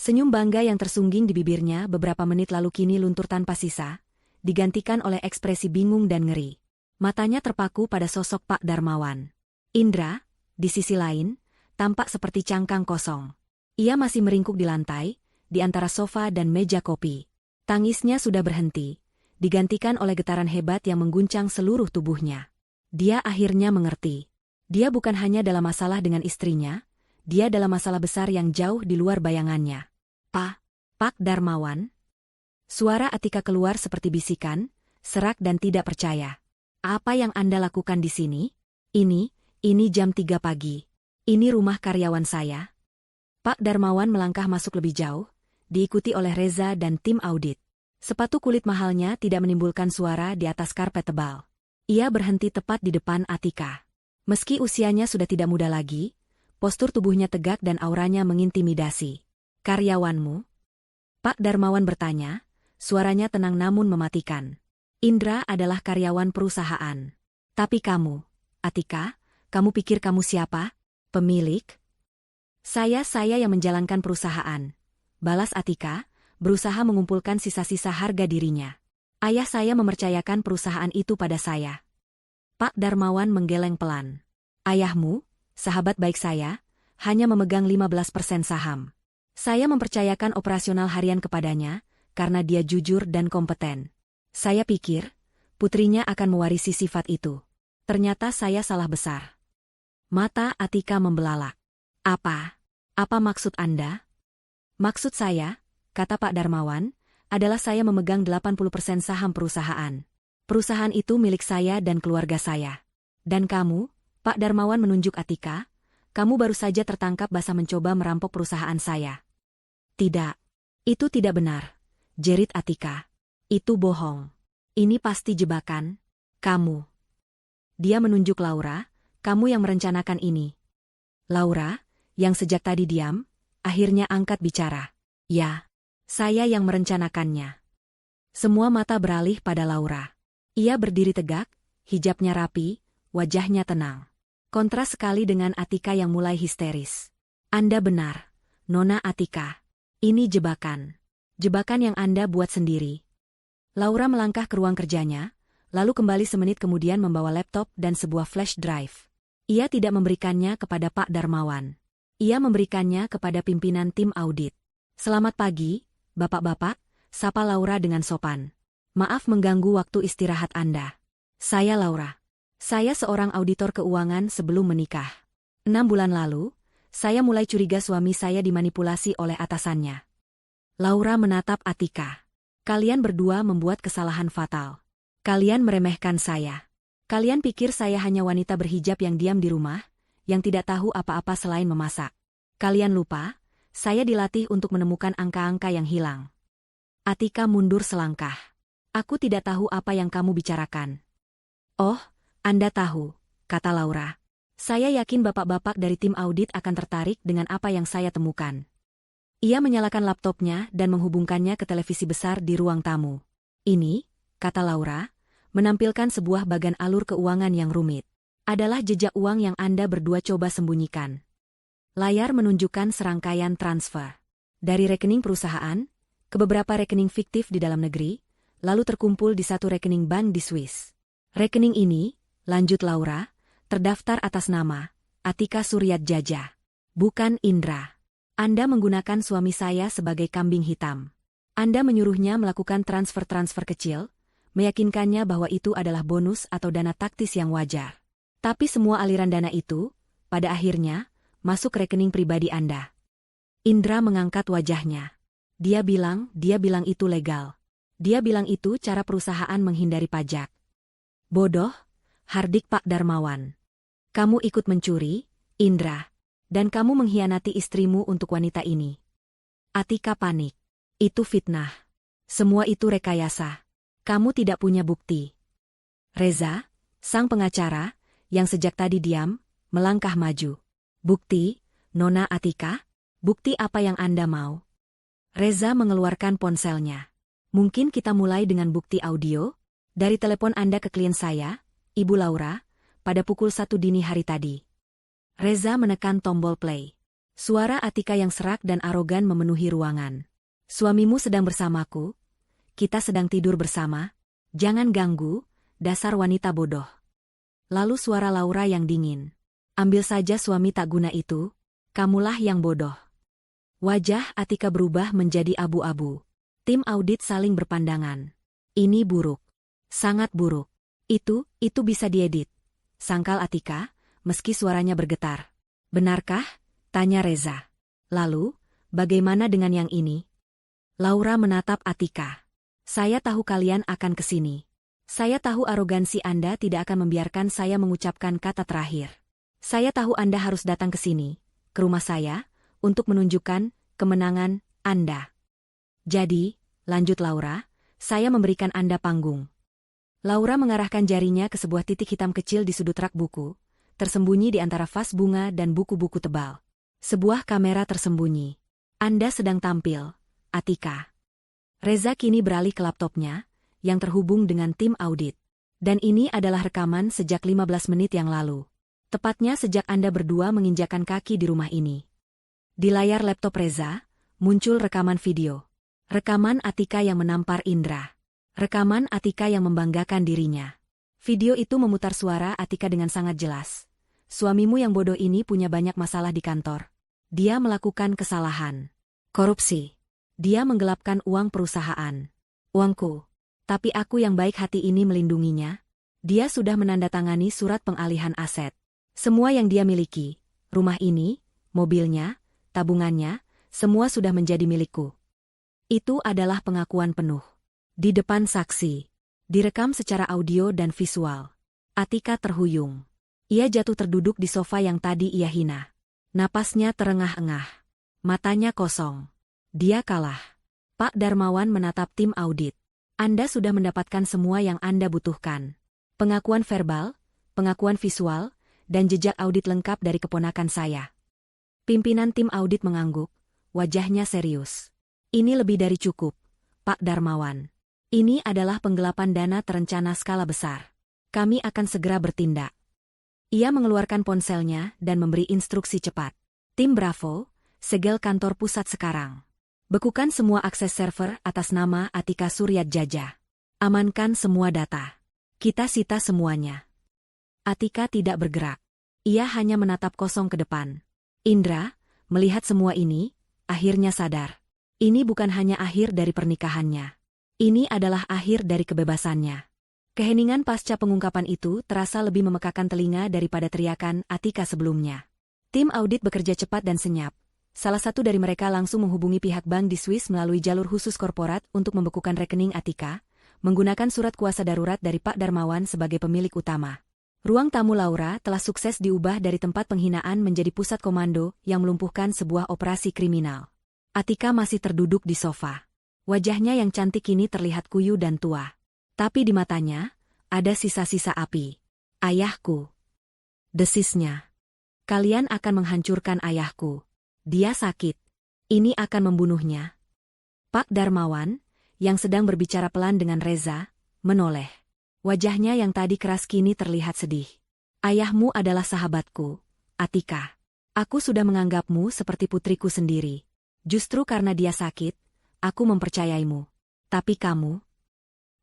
S1: Senyum bangga yang tersungging di bibirnya beberapa menit lalu kini luntur tanpa sisa, digantikan oleh ekspresi bingung dan ngeri. Matanya terpaku pada sosok Pak Darmawan. Indra, di sisi lain, tampak seperti cangkang kosong. Ia masih meringkuk di lantai, di antara sofa dan meja kopi. Tangisnya sudah berhenti, digantikan oleh getaran hebat yang mengguncang seluruh tubuhnya. Dia akhirnya mengerti. Dia bukan hanya dalam masalah dengan istrinya, dia dalam masalah besar yang jauh di luar bayangannya. Pak Darmawan?" Suara Atika keluar seperti bisikan, serak dan tidak percaya. "Apa yang Anda lakukan di sini? Ini jam 3 pagi. Ini rumah karyawan saya." Pak Darmawan melangkah masuk lebih jauh, diikuti oleh Reza dan tim audit. Sepatu kulit mahalnya tidak menimbulkan suara di atas karpet tebal. Ia berhenti tepat di depan Atika. Meski usianya sudah tidak muda lagi, postur tubuhnya tegak dan auranya mengintimidasi. "Karyawanmu?" Pak Darmawan bertanya, suaranya tenang namun mematikan. "Indra adalah karyawan perusahaan. Tapi kamu, Atika, kamu pikir kamu siapa? Pemilik?" Saya yang menjalankan perusahaan," balas Atika, berusaha mengumpulkan sisa-sisa harga dirinya. "Ayah saya mempercayakan perusahaan itu pada saya." Pak Darmawan menggeleng pelan. "Ayahmu, sahabat baik saya, hanya memegang 15% saham. Saya mempercayakan operasional harian kepadanya, karena dia jujur dan kompeten. Saya pikir, putrinya akan mewarisi sifat itu. Ternyata saya salah besar." Mata Atika membelalak. Apa maksud Anda?" "Maksud saya," kata Pak Darmawan, "adalah saya memegang 80% saham perusahaan. Perusahaan itu milik saya dan keluarga saya. Dan kamu," Pak Darmawan menunjuk Atika, "kamu baru saja tertangkap basah mencoba merampok perusahaan saya." "Tidak. Itu tidak benar," jerit Atika. "Itu bohong. Ini pasti jebakan. Kamu." Dia menunjuk Laura, "Kamu yang merencanakan ini." Laura, yang sejak tadi diam, akhirnya angkat bicara. "Ya, saya yang merencanakannya." Semua mata beralih pada Laura. Ia berdiri tegak, hijabnya rapi, wajahnya tenang. Kontras sekali dengan Atika yang mulai histeris. "Anda benar, Nona Atika. Ini jebakan. Jebakan yang Anda buat sendiri." Laura melangkah ke ruang kerjanya, lalu kembali semenit kemudian membawa laptop dan sebuah flash drive. Ia tidak memberikannya kepada Pak Darmawan. Ia memberikannya kepada pimpinan tim audit. "Selamat pagi, Bapak-bapak," sapa Laura dengan sopan. "Maaf mengganggu waktu istirahat Anda. Saya Laura. Saya seorang auditor keuangan sebelum menikah. 6 bulan lalu, saya mulai curiga suami saya dimanipulasi oleh atasannya." Laura menatap Atika. "Kalian berdua membuat kesalahan fatal. Kalian meremehkan saya. Kalian pikir saya hanya wanita berhijab yang diam di rumah, yang tidak tahu apa-apa selain memasak. Kalian lupa, saya dilatih untuk menemukan angka-angka yang hilang." Atika mundur selangkah. "Aku tidak tahu apa yang kamu bicarakan." "Oh, Anda tahu," kata Laura. "Saya yakin bapak-bapak dari tim audit akan tertarik dengan apa yang saya temukan." Ia menyalakan laptopnya dan menghubungkannya ke televisi besar di ruang tamu. "Ini," kata Laura, menampilkan sebuah bagan alur keuangan yang rumit. Adalah jejak uang yang Anda berdua coba sembunyikan. Layar menunjukkan serangkaian transfer. Dari rekening perusahaan, ke beberapa rekening fiktif di dalam negeri, lalu terkumpul di satu rekening bank di Swiss. Rekening ini, lanjut Laura, terdaftar atas nama Atika Suryat Jaja. Bukan Indra. Anda menggunakan suami saya sebagai kambing hitam. Anda menyuruhnya melakukan transfer-transfer kecil, meyakinkannya bahwa itu adalah bonus atau dana taktis yang wajar. Tapi semua aliran dana itu, pada akhirnya, masuk rekening pribadi Anda. Indra mengangkat wajahnya. Dia bilang itu legal. Dia bilang itu cara perusahaan menghindari pajak. Bodoh, hardik Pak Darmawan. Kamu ikut mencuri, Indra. Dan kamu mengkhianati istrimu untuk wanita ini. Atika panik. Itu fitnah. Semua itu rekayasa. Kamu tidak punya bukti. Reza, sang pengacara, yang sejak tadi diam, melangkah maju. Bukti, Nona Atika? Bukti apa yang Anda mau? Reza mengeluarkan ponselnya. Mungkin kita mulai dengan bukti audio? Dari telepon Anda ke klien saya, Ibu Laura, pada pukul 1 dini hari tadi. Reza menekan tombol play. Suara Atika yang serak dan arogan memenuhi ruangan. Suamimu sedang bersamaku. Kita sedang tidur bersama. Jangan ganggu, dasar wanita bodoh. Lalu suara Laura yang dingin. Ambil saja suami tak guna itu. Kamulah yang bodoh. Wajah Atika berubah menjadi abu-abu. Tim audit saling berpandangan. Ini buruk. Sangat buruk. Itu bisa diedit. Sangkal Atika, meski suaranya bergetar. Benarkah? Tanya Reza. Lalu, bagaimana dengan yang ini? Laura menatap Atika. Saya tahu kalian akan ke sini. Saya tahu arogansi Anda tidak akan membiarkan saya mengucapkan kata terakhir. Saya tahu Anda harus datang ke sini, ke rumah saya, untuk menunjukkan kemenangan Anda. Jadi, lanjut Laura, saya memberikan Anda panggung. Laura mengarahkan jarinya ke sebuah titik hitam kecil di sudut rak buku, tersembunyi di antara vas bunga dan buku-buku tebal. Sebuah kamera tersembunyi. Anda sedang tampil, Atika. Reza kini beralih ke laptopnya, yang terhubung dengan tim audit. Dan ini adalah rekaman sejak 15 menit yang lalu. Tepatnya sejak Anda berdua menginjakan kaki di rumah ini. Di layar laptop Reza, muncul rekaman video. Rekaman Atika yang menampar Indra. Rekaman Atika yang membanggakan dirinya. Video itu memutar suara Atika dengan sangat jelas. Suamimu yang bodoh ini punya banyak masalah di kantor. Dia melakukan kesalahan. Korupsi. Dia menggelapkan uang perusahaan. Uangku. Tapi aku yang baik hati ini melindunginya. Dia sudah menandatangani surat pengalihan aset. Semua yang dia miliki, rumah ini, mobilnya, tabungannya, semua sudah menjadi milikku. Itu adalah pengakuan penuh. Di depan saksi. Direkam secara audio dan visual. Atika terhuyung. Ia jatuh terduduk di sofa yang tadi ia hina. Napasnya terengah-engah. Matanya kosong. Dia kalah. Pak Darmawan menatap tim audit. Anda sudah mendapatkan semua yang Anda butuhkan. Pengakuan verbal, pengakuan visual, dan jejak audit lengkap dari keponakan saya. Pimpinan tim audit mengangguk, wajahnya serius. Ini lebih dari cukup, Pak Darmawan. Ini adalah penggelapan dana terencana skala besar. Kami akan segera bertindak. Ia mengeluarkan ponselnya dan memberi instruksi cepat. Tim Bravo, segel kantor pusat sekarang. Bekukan semua akses server atas nama Atika Suryat Jaja. Amankan semua data. Kita sita semuanya. Atika tidak bergerak. Ia hanya menatap kosong ke depan. Indra, melihat semua ini, akhirnya sadar. Ini bukan hanya akhir dari pernikahannya. Ini adalah akhir dari kebebasannya. Keheningan pasca pengungkapan itu terasa lebih memekakan telinga daripada teriakan Atika sebelumnya. Tim audit bekerja cepat dan senyap. Salah satu dari mereka langsung menghubungi pihak bank di Swiss melalui jalur khusus korporat untuk membekukan rekening Atika, menggunakan surat kuasa darurat dari Pak Darmawan sebagai pemilik utama. Ruang tamu Laura telah sukses diubah dari tempat penghinaan menjadi pusat komando yang melumpuhkan sebuah operasi kriminal. Atika masih terduduk di sofa. Wajahnya yang cantik kini terlihat kuyu dan tua. Tapi di matanya, ada sisa-sisa api. Ayahku. Desisnya. Kalian akan menghancurkan ayahku. Dia sakit. Ini akan membunuhnya. Pak Darmawan, yang sedang berbicara pelan dengan Reza, menoleh. Wajahnya yang tadi keras kini terlihat sedih. Ayahmu adalah sahabatku, Atika. Aku sudah menganggapmu seperti putriku sendiri. Justru karena dia sakit, aku mempercayaimu. Tapi kamu?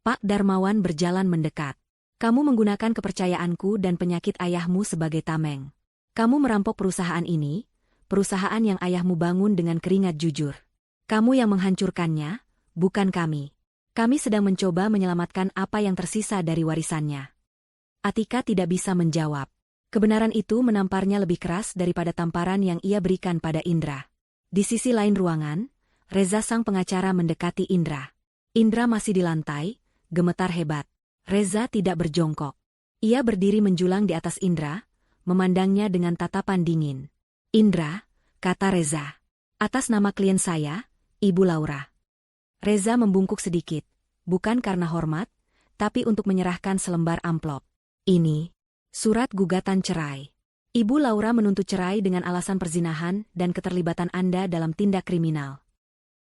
S1: Pak Darmawan berjalan mendekat. Kamu menggunakan kepercayaanku dan penyakit ayahmu sebagai tameng. Kamu merampok perusahaan ini, perusahaan yang ayahmu bangun dengan keringat jujur. Kamu yang menghancurkannya, bukan kami. Kami sedang mencoba menyelamatkan apa yang tersisa dari warisannya. Atika tidak bisa menjawab. Kebenaran itu menamparnya lebih keras daripada tamparan yang ia berikan pada Indra. Di sisi lain ruangan, Reza sang pengacara mendekati Indra. Indra masih di lantai, gemetar hebat. Reza tidak berjongkok. Ia berdiri menjulang di atas Indra, memandangnya dengan tatapan dingin. Indra, kata Reza. Atas nama klien saya, Ibu Laura. Reza membungkuk sedikit, bukan karena hormat, tapi untuk menyerahkan selembar amplop. Ini, surat gugatan cerai. Ibu Laura menuntut cerai dengan alasan perzinahan dan keterlibatan Anda dalam tindak kriminal.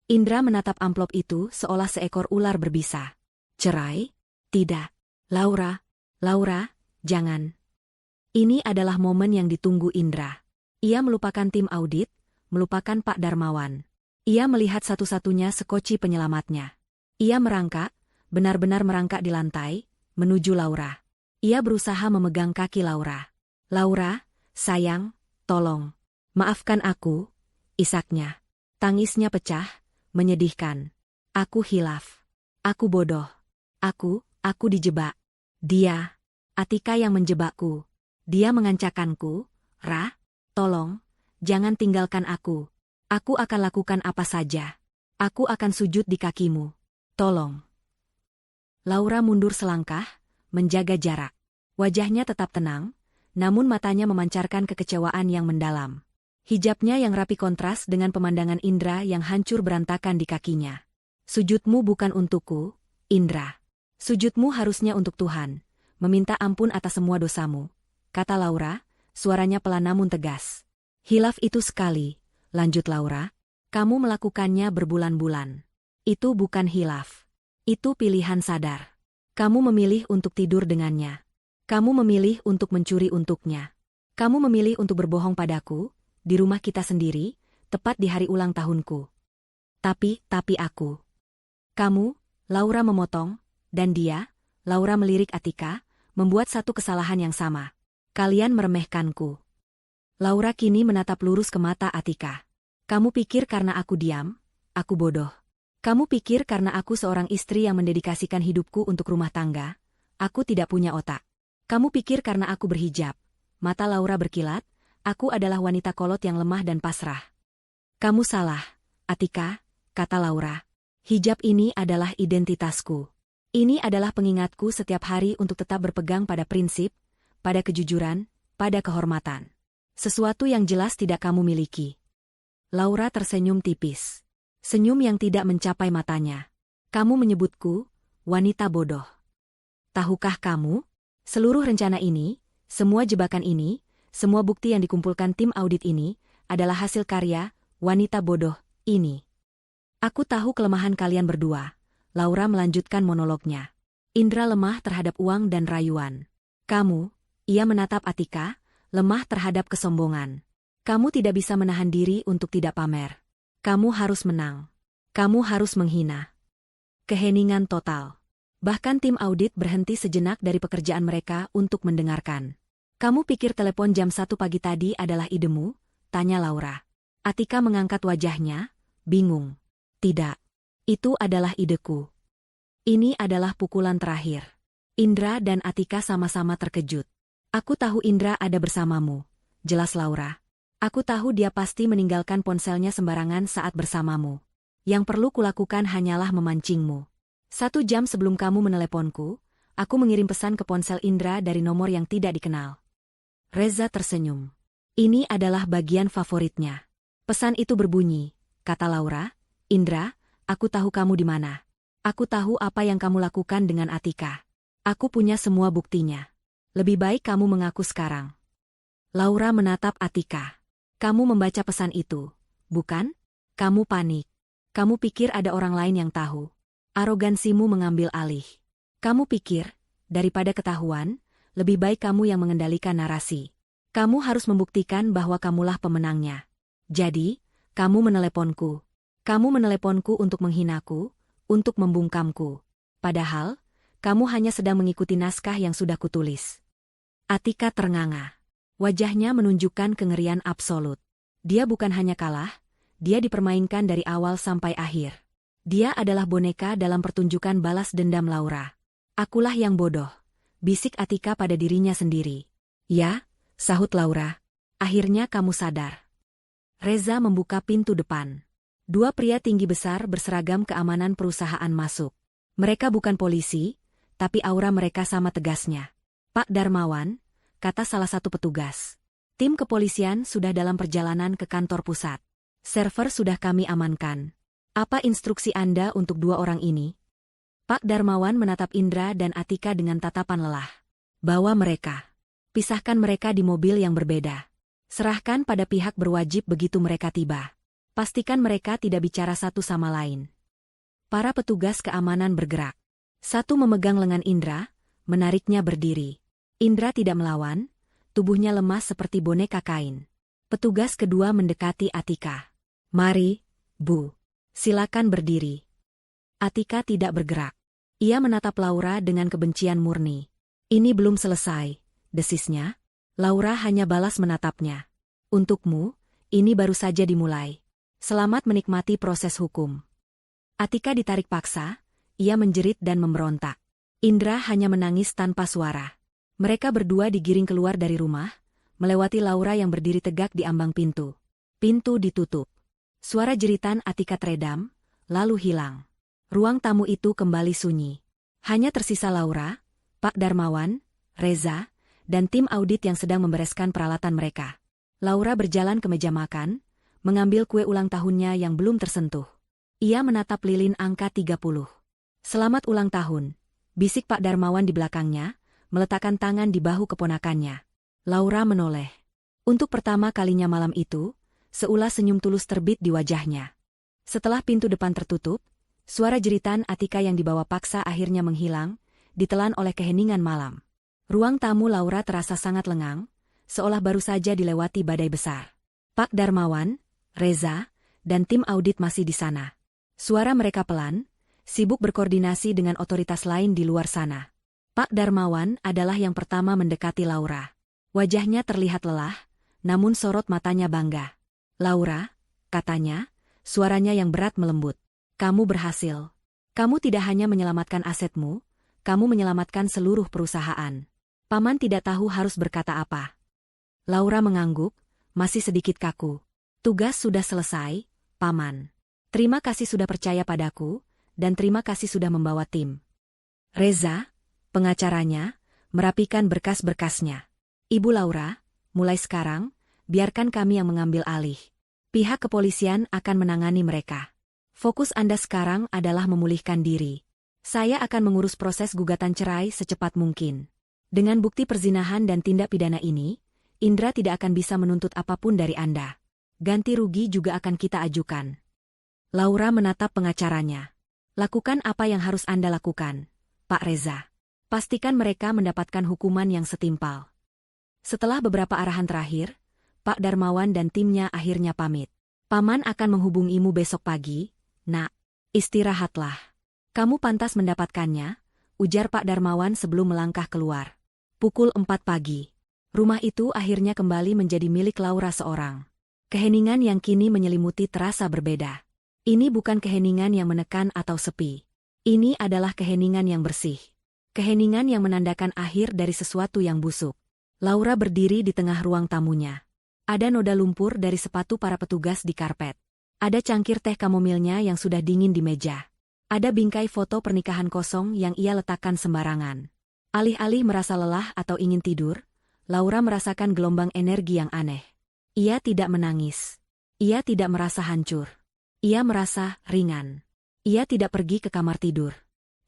S1: Indra menatap amplop itu seolah seekor ular berbisa. Cerai? Tidak. Laura, jangan. Ini adalah momen yang ditunggu Indra. Ia melupakan tim audit, melupakan Pak Darmawan. Ia melihat satu-satunya sekoci penyelamatnya. Ia merangkak, benar-benar merangkak di lantai, menuju Laura. Ia berusaha memegang kaki Laura. Laura, sayang, tolong. Maafkan aku, isaknya. Tangisnya pecah, menyedihkan. Aku hilaf. Aku bodoh. Aku dijebak. Dia, Atika yang menjebakku. Dia mengancakanku. Tolong, jangan tinggalkan aku. Aku akan lakukan apa saja. Aku akan sujud di kakimu. Tolong. Laura mundur selangkah, menjaga jarak. Wajahnya tetap tenang, namun matanya memancarkan kekecewaan yang mendalam. Hijabnya yang rapi kontras dengan pemandangan Indra yang hancur berantakan di kakinya. Sujudmu bukan untukku, Indra. Sujudmu harusnya untuk Tuhan, meminta ampun atas semua dosamu, kata Laura, suaranya pelan namun tegas. Hilaf itu sekali, lanjut Laura, kamu melakukannya berbulan-bulan. Itu bukan hilaf. Itu pilihan sadar. Kamu memilih untuk tidur dengannya. Kamu memilih untuk mencuri untuknya. Kamu memilih untuk berbohong padaku, di rumah kita sendiri, tepat di hari ulang tahunku. Tapi aku. Kamu, Laura memotong, dan dia, Laura melirik Atika, membuat satu kesalahan yang sama. Kalian meremehkanku. Laura kini menatap lurus ke mata Atika. Kamu pikir karena aku diam, aku bodoh. Kamu pikir karena aku seorang istri yang mendedikasikan hidupku untuk rumah tangga, aku tidak punya otak. Kamu pikir karena aku berhijab. Mata Laura berkilat, aku adalah wanita kolot yang lemah dan pasrah. Kamu salah, Atika, kata Laura. Hijab ini adalah identitasku. Ini adalah pengingatku setiap hari untuk tetap berpegang pada prinsip, pada kejujuran, pada kehormatan. Sesuatu yang jelas tidak kamu miliki. Laura tersenyum tipis. Senyum yang tidak mencapai matanya. Kamu menyebutku, wanita bodoh. Tahukah kamu? Seluruh rencana ini, semua jebakan ini, semua bukti yang dikumpulkan tim audit ini, adalah hasil karya, wanita bodoh, ini. Aku tahu kelemahan kalian berdua. Laura melanjutkan monolognya. Indra lemah terhadap uang dan rayuan. Kamu, ia menatap Atika, lemah terhadap kesombongan. Kamu tidak bisa menahan diri untuk tidak pamer. Kamu harus menang. Kamu harus menghina. Keheningan total. Bahkan tim audit berhenti sejenak dari pekerjaan mereka untuk mendengarkan. Kamu pikir telepon jam 1 pagi tadi adalah idemu? Tanya Laura. Atika mengangkat wajahnya, bingung. Tidak. Itu adalah ideku. Ini adalah pukulan terakhir. Indra dan Atika sama-sama terkejut. Aku tahu Indra ada bersamamu, jelas Laura. Aku tahu dia pasti meninggalkan ponselnya sembarangan saat bersamamu. Yang perlu kulakukan hanyalah memancingmu. 1 jam sebelum kamu meneleponku, aku mengirim pesan ke ponsel Indra dari nomor yang tidak dikenal. Reza tersenyum. Ini adalah bagian favoritnya. Pesan itu berbunyi, kata Laura, Indra, aku tahu kamu di mana. Aku tahu apa yang kamu lakukan dengan Atika. Aku punya semua buktinya. Lebih baik kamu mengaku sekarang. Laura menatap Atika. Kamu membaca pesan itu, bukan? Kamu panik. Kamu pikir ada orang lain yang tahu. Arogansimu mengambil alih. Kamu pikir, daripada ketahuan, lebih baik kamu yang mengendalikan narasi. Kamu harus membuktikan bahwa kamulah pemenangnya. Jadi, kamu meneleponku. Kamu meneleponku untuk menghinaku, untuk membungkamku. Padahal, kamu hanya sedang mengikuti naskah yang sudah kutulis. Atika ternganga. Wajahnya menunjukkan kengerian absolut. Dia bukan hanya kalah, dia dipermainkan dari awal sampai akhir. Dia adalah boneka dalam pertunjukan balas dendam Laura. Akulah yang bodoh, bisik Atika pada dirinya sendiri. Ya, sahut Laura. Akhirnya kamu sadar. Reza membuka pintu depan. Dua pria tinggi besar berseragam keamanan perusahaan masuk. Mereka bukan polisi, tapi aura mereka sama tegasnya. Pak Darmawan, kata salah satu petugas. Tim kepolisian sudah dalam perjalanan ke kantor pusat. Server sudah kami amankan. Apa instruksi Anda untuk dua orang ini? Pak Darmawan menatap Indra dan Atika dengan tatapan lelah. Bawa mereka. Pisahkan mereka di mobil yang berbeda. Serahkan pada pihak berwajib begitu mereka tiba. Pastikan mereka tidak bicara satu sama lain. Para petugas keamanan bergerak. Satu memegang lengan Indra, menariknya berdiri. Indra tidak melawan, tubuhnya lemas seperti boneka kain. Petugas kedua mendekati Atika. Mari, Bu. Silakan berdiri. Atika tidak bergerak. Ia menatap Laura dengan kebencian murni. Ini belum selesai, desisnya. Laura hanya balas menatapnya. Untukmu, ini baru saja dimulai. Selamat menikmati proses hukum. Atika ditarik paksa, ia menjerit dan memberontak. Indra hanya menangis tanpa suara. Mereka berdua digiring keluar dari rumah, melewati Laura yang berdiri tegak di ambang pintu. Pintu ditutup. Suara jeritan Atika teredam, lalu hilang. Ruang tamu itu kembali sunyi. Hanya tersisa Laura, Pak Darmawan, Reza, dan tim audit yang sedang membereskan peralatan mereka. Laura berjalan ke meja makan, mengambil kue ulang tahunnya yang belum tersentuh. Ia menatap lilin angka 30. Selamat ulang tahun, bisik Pak Darmawan di belakangnya, meletakkan tangan di bahu keponakannya. Laura menoleh. Untuk pertama kalinya malam itu, seulas senyum tulus terbit di wajahnya. Setelah pintu depan tertutup, suara jeritan Atika yang dibawa paksa akhirnya menghilang, ditelan oleh keheningan malam. Ruang tamu Laura terasa sangat lengang, seolah baru saja dilewati badai besar. Pak Darmawan, Reza, dan tim audit masih di sana. Suara mereka pelan, sibuk berkoordinasi dengan otoritas lain di luar sana. Pak Darmawan adalah yang pertama mendekati Laura. Wajahnya terlihat lelah, namun sorot matanya bangga. Laura, katanya, suaranya yang berat melembut. Kamu berhasil. Kamu tidak hanya menyelamatkan asetmu, kamu menyelamatkan seluruh perusahaan. Paman tidak tahu harus berkata apa. Laura mengangguk, masih sedikit kaku. Tugas sudah selesai, Paman. Terima kasih sudah percaya padaku, dan terima kasih sudah membawa tim. Reza, pengacaranya, merapikan berkas-berkasnya. Ibu Laura, mulai sekarang, biarkan kami yang mengambil alih. Pihak kepolisian akan menangani mereka. Fokus Anda sekarang adalah memulihkan diri. Saya akan mengurus proses gugatan cerai secepat mungkin. Dengan bukti perzinahan dan tindak pidana ini, Indra tidak akan bisa menuntut apapun dari Anda. Ganti rugi juga akan kita ajukan. Laura menatap pengacaranya. Lakukan apa yang harus Anda lakukan, Pak Reza. Pastikan mereka mendapatkan hukuman yang setimpal. Setelah beberapa arahan terakhir, Pak Darmawan dan timnya akhirnya pamit. Paman akan menghubungimu besok pagi. Nak, istirahatlah. Kamu pantas mendapatkannya, ujar Pak Darmawan sebelum melangkah keluar. Pukul 4 pagi. Rumah itu akhirnya kembali menjadi milik Laura seorang. Keheningan yang kini menyelimuti terasa berbeda. Ini bukan keheningan yang menekan atau sepi. Ini adalah keheningan yang bersih. Keheningan yang menandakan akhir dari sesuatu yang busuk. Laura berdiri di tengah ruang tamunya. Ada noda lumpur dari sepatu para petugas di karpet. Ada cangkir teh kamomilnya yang sudah dingin di meja. Ada bingkai foto pernikahan kosong yang ia letakkan sembarangan. Alih-alih merasa lelah atau ingin tidur, Laura merasakan gelombang energi yang aneh. Ia tidak menangis. Ia tidak merasa hancur. Ia merasa ringan. Ia tidak pergi ke kamar tidur.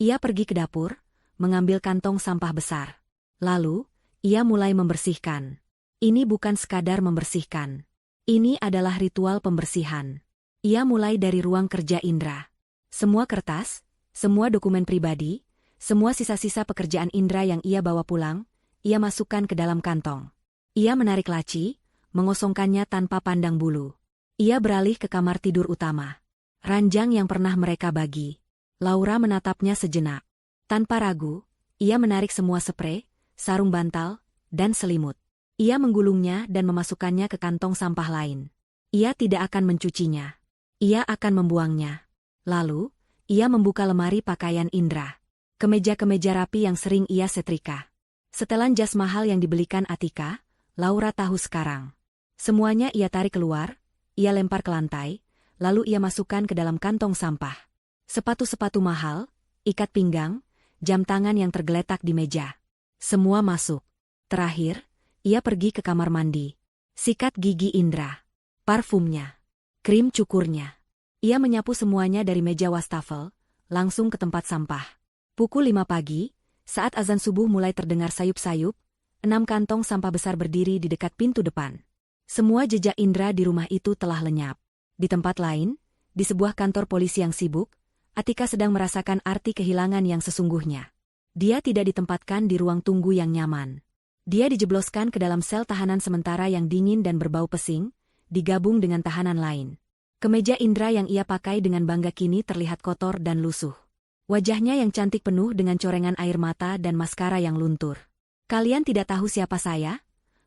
S1: Ia pergi ke dapur, mengambil kantong sampah besar. Lalu, ia mulai membersihkan. Ini bukan sekadar membersihkan. Ini adalah ritual pembersihan. Ia mulai dari ruang kerja Indra. Semua kertas, semua dokumen pribadi, semua sisa-sisa pekerjaan Indra yang ia bawa pulang, ia masukkan ke dalam kantong. Ia menarik laci, mengosongkannya tanpa pandang bulu. Ia beralih ke kamar tidur utama. Ranjang yang pernah mereka bagi. Laura menatapnya sejenak. Tanpa ragu, ia menarik semua sprei, sarung bantal, dan selimut. Ia menggulungnya dan memasukkannya ke kantong sampah lain. Ia tidak akan mencucinya. Ia akan membuangnya. Lalu, ia membuka lemari pakaian Indra. Kemeja-kemeja rapi yang sering ia setrika. Setelan jas mahal yang dibelikan Atika, Laura tahu sekarang. Semuanya ia tarik keluar, ia lempar ke lantai, lalu ia masukkan ke dalam kantong sampah. Sepatu-sepatu mahal, ikat pinggang, jam tangan yang tergeletak di meja. Semua masuk. Terakhir, ia pergi ke kamar mandi. Sikat gigi Indra. Parfumnya. Krim cukurnya. Ia menyapu semuanya dari meja wastafel, langsung ke tempat sampah. Pukul 5 pagi, saat azan subuh mulai terdengar sayup-sayup, 6 kantong sampah besar berdiri di dekat pintu depan. Semua jejak Indra di rumah itu telah lenyap. Di tempat lain, di sebuah kantor polisi yang sibuk, Atika sedang merasakan arti kehilangan yang sesungguhnya. Dia tidak ditempatkan di ruang tunggu yang nyaman. Dia dijebloskan ke dalam sel tahanan sementara yang dingin dan berbau pesing, digabung dengan tahanan lain. Kemeja Indra yang ia pakai dengan bangga kini terlihat kotor dan lusuh. Wajahnya yang cantik penuh dengan corengan air mata dan maskara yang luntur. "Kalian tidak tahu siapa saya?"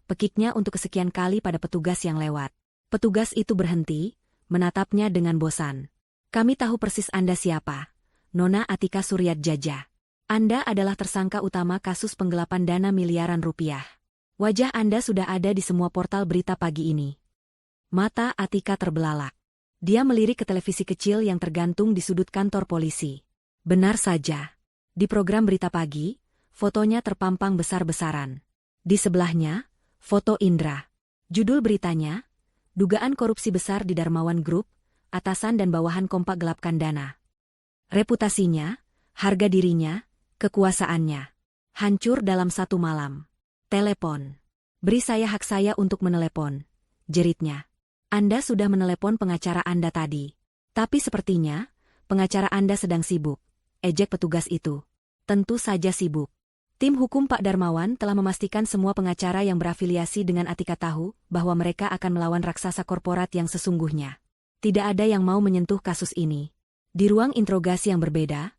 S1: Pekiknya untuk kesekian kali pada petugas yang lewat. Petugas itu berhenti, menatapnya dengan bosan. "Kami tahu persis Anda siapa. Nona Atika Suryatjaja. Anda adalah tersangka utama kasus penggelapan dana miliaran rupiah. Wajah Anda sudah ada di semua portal berita pagi ini." Mata Atika terbelalak. Dia melirik ke televisi kecil yang tergantung di sudut kantor polisi. Benar saja. Di program berita pagi, fotonya terpampang besar-besaran. Di sebelahnya, foto Indra. Judul beritanya, "Dugaan korupsi besar di Darmawan Group, atasan dan bawahan kompak gelapkan dana." Reputasinya, harga dirinya, kekuasaannya, hancur dalam satu malam. "Telepon. Beri saya hak saya untuk menelepon," jeritnya. "Anda sudah menelepon pengacara Anda tadi. Tapi sepertinya, pengacara Anda sedang sibuk," ejek petugas itu. Tentu saja sibuk. Tim hukum Pak Darmawan telah memastikan semua pengacara yang berafiliasi dengan Atika tahu bahwa mereka akan melawan raksasa korporat yang sesungguhnya. Tidak ada yang mau menyentuh kasus ini. Di ruang interogasi yang berbeda,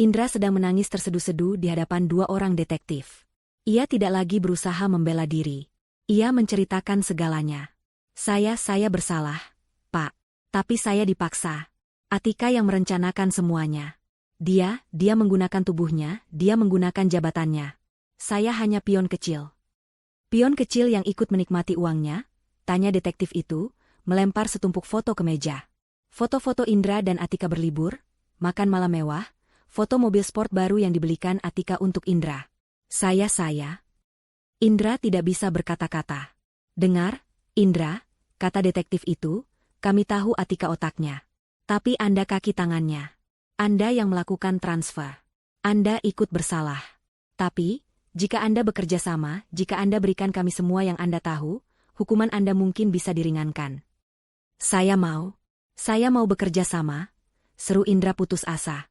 S1: Indra sedang menangis terseduh-seduh di hadapan 2 orang detektif. Ia tidak lagi berusaha membela diri. Ia menceritakan segalanya. Saya bersalah, Pak. Tapi saya dipaksa. Atika yang merencanakan semuanya. Dia menggunakan tubuhnya, dia menggunakan jabatannya. Saya hanya pion kecil. "Pion kecil yang ikut menikmati uangnya?" tanya detektif itu, melempar setumpuk foto ke meja. Foto-foto Indra dan Atika berlibur, makan malam mewah, foto mobil sport baru yang dibelikan Atika untuk Indra. Saya. Indra tidak bisa berkata-kata. "Dengar, Indra," kata detektif itu, "kami tahu Atika otaknya. Tapi Anda kaki tangannya. Anda yang melakukan transfer. Anda ikut bersalah. Tapi, jika Anda bekerja sama, jika Anda berikan kami semua yang Anda tahu, hukuman Anda mungkin bisa diringankan." Saya mau bekerja sama," seru Indra putus asa.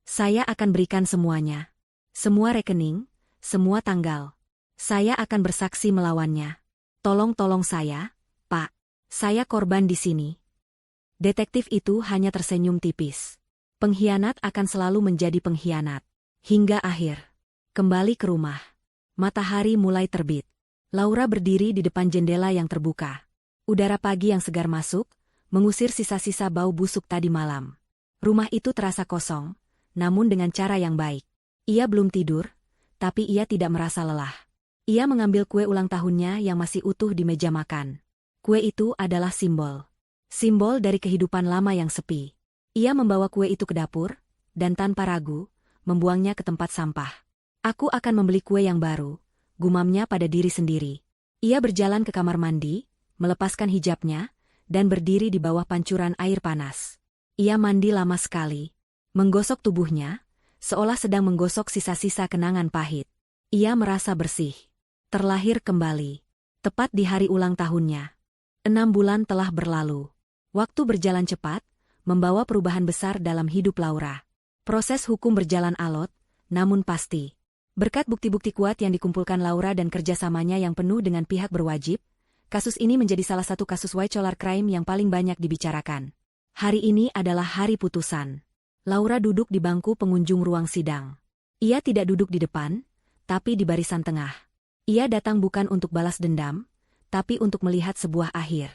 S1: "Saya akan berikan semuanya. Semua rekening, semua tanggal. Saya akan bersaksi melawannya. Tolong saya, Pak. Saya korban di sini." Detektif itu hanya tersenyum tipis. Pengkhianat akan selalu menjadi pengkhianat. Hingga akhir. Kembali ke rumah. Matahari mulai terbit. Laura berdiri di depan jendela yang terbuka. Udara pagi yang segar masuk, mengusir sisa-sisa bau busuk tadi malam. Rumah itu terasa kosong, namun dengan cara yang baik. Ia belum tidur, tapi ia tidak merasa lelah. Ia mengambil kue ulang tahunnya yang masih utuh di meja makan. Kue itu adalah simbol dari kehidupan lama yang sepi. Ia membawa kue itu ke dapur, dan tanpa ragu, membuangnya ke tempat sampah. "Aku akan membeli kue yang baru," gumamnya pada diri sendiri. Ia berjalan ke kamar mandi, melepaskan hijabnya, dan berdiri di bawah pancuran air panas. Ia mandi lama sekali. Menggosok tubuhnya, seolah sedang menggosok sisa-sisa kenangan pahit. Ia merasa bersih. Terlahir kembali. Tepat di hari ulang tahunnya. 6 bulan telah berlalu. Waktu berjalan cepat, membawa perubahan besar dalam hidup Laura. Proses hukum berjalan alot, namun pasti. Berkat bukti-bukti kuat yang dikumpulkan Laura dan kerjasamanya yang penuh dengan pihak berwajib, kasus ini menjadi salah satu kasus white collar crime yang paling banyak dibicarakan. Hari ini adalah hari putusan. Laura duduk di bangku pengunjung ruang sidang. Ia tidak duduk di depan, tapi di barisan tengah. Ia datang bukan untuk balas dendam, tapi untuk melihat sebuah akhir.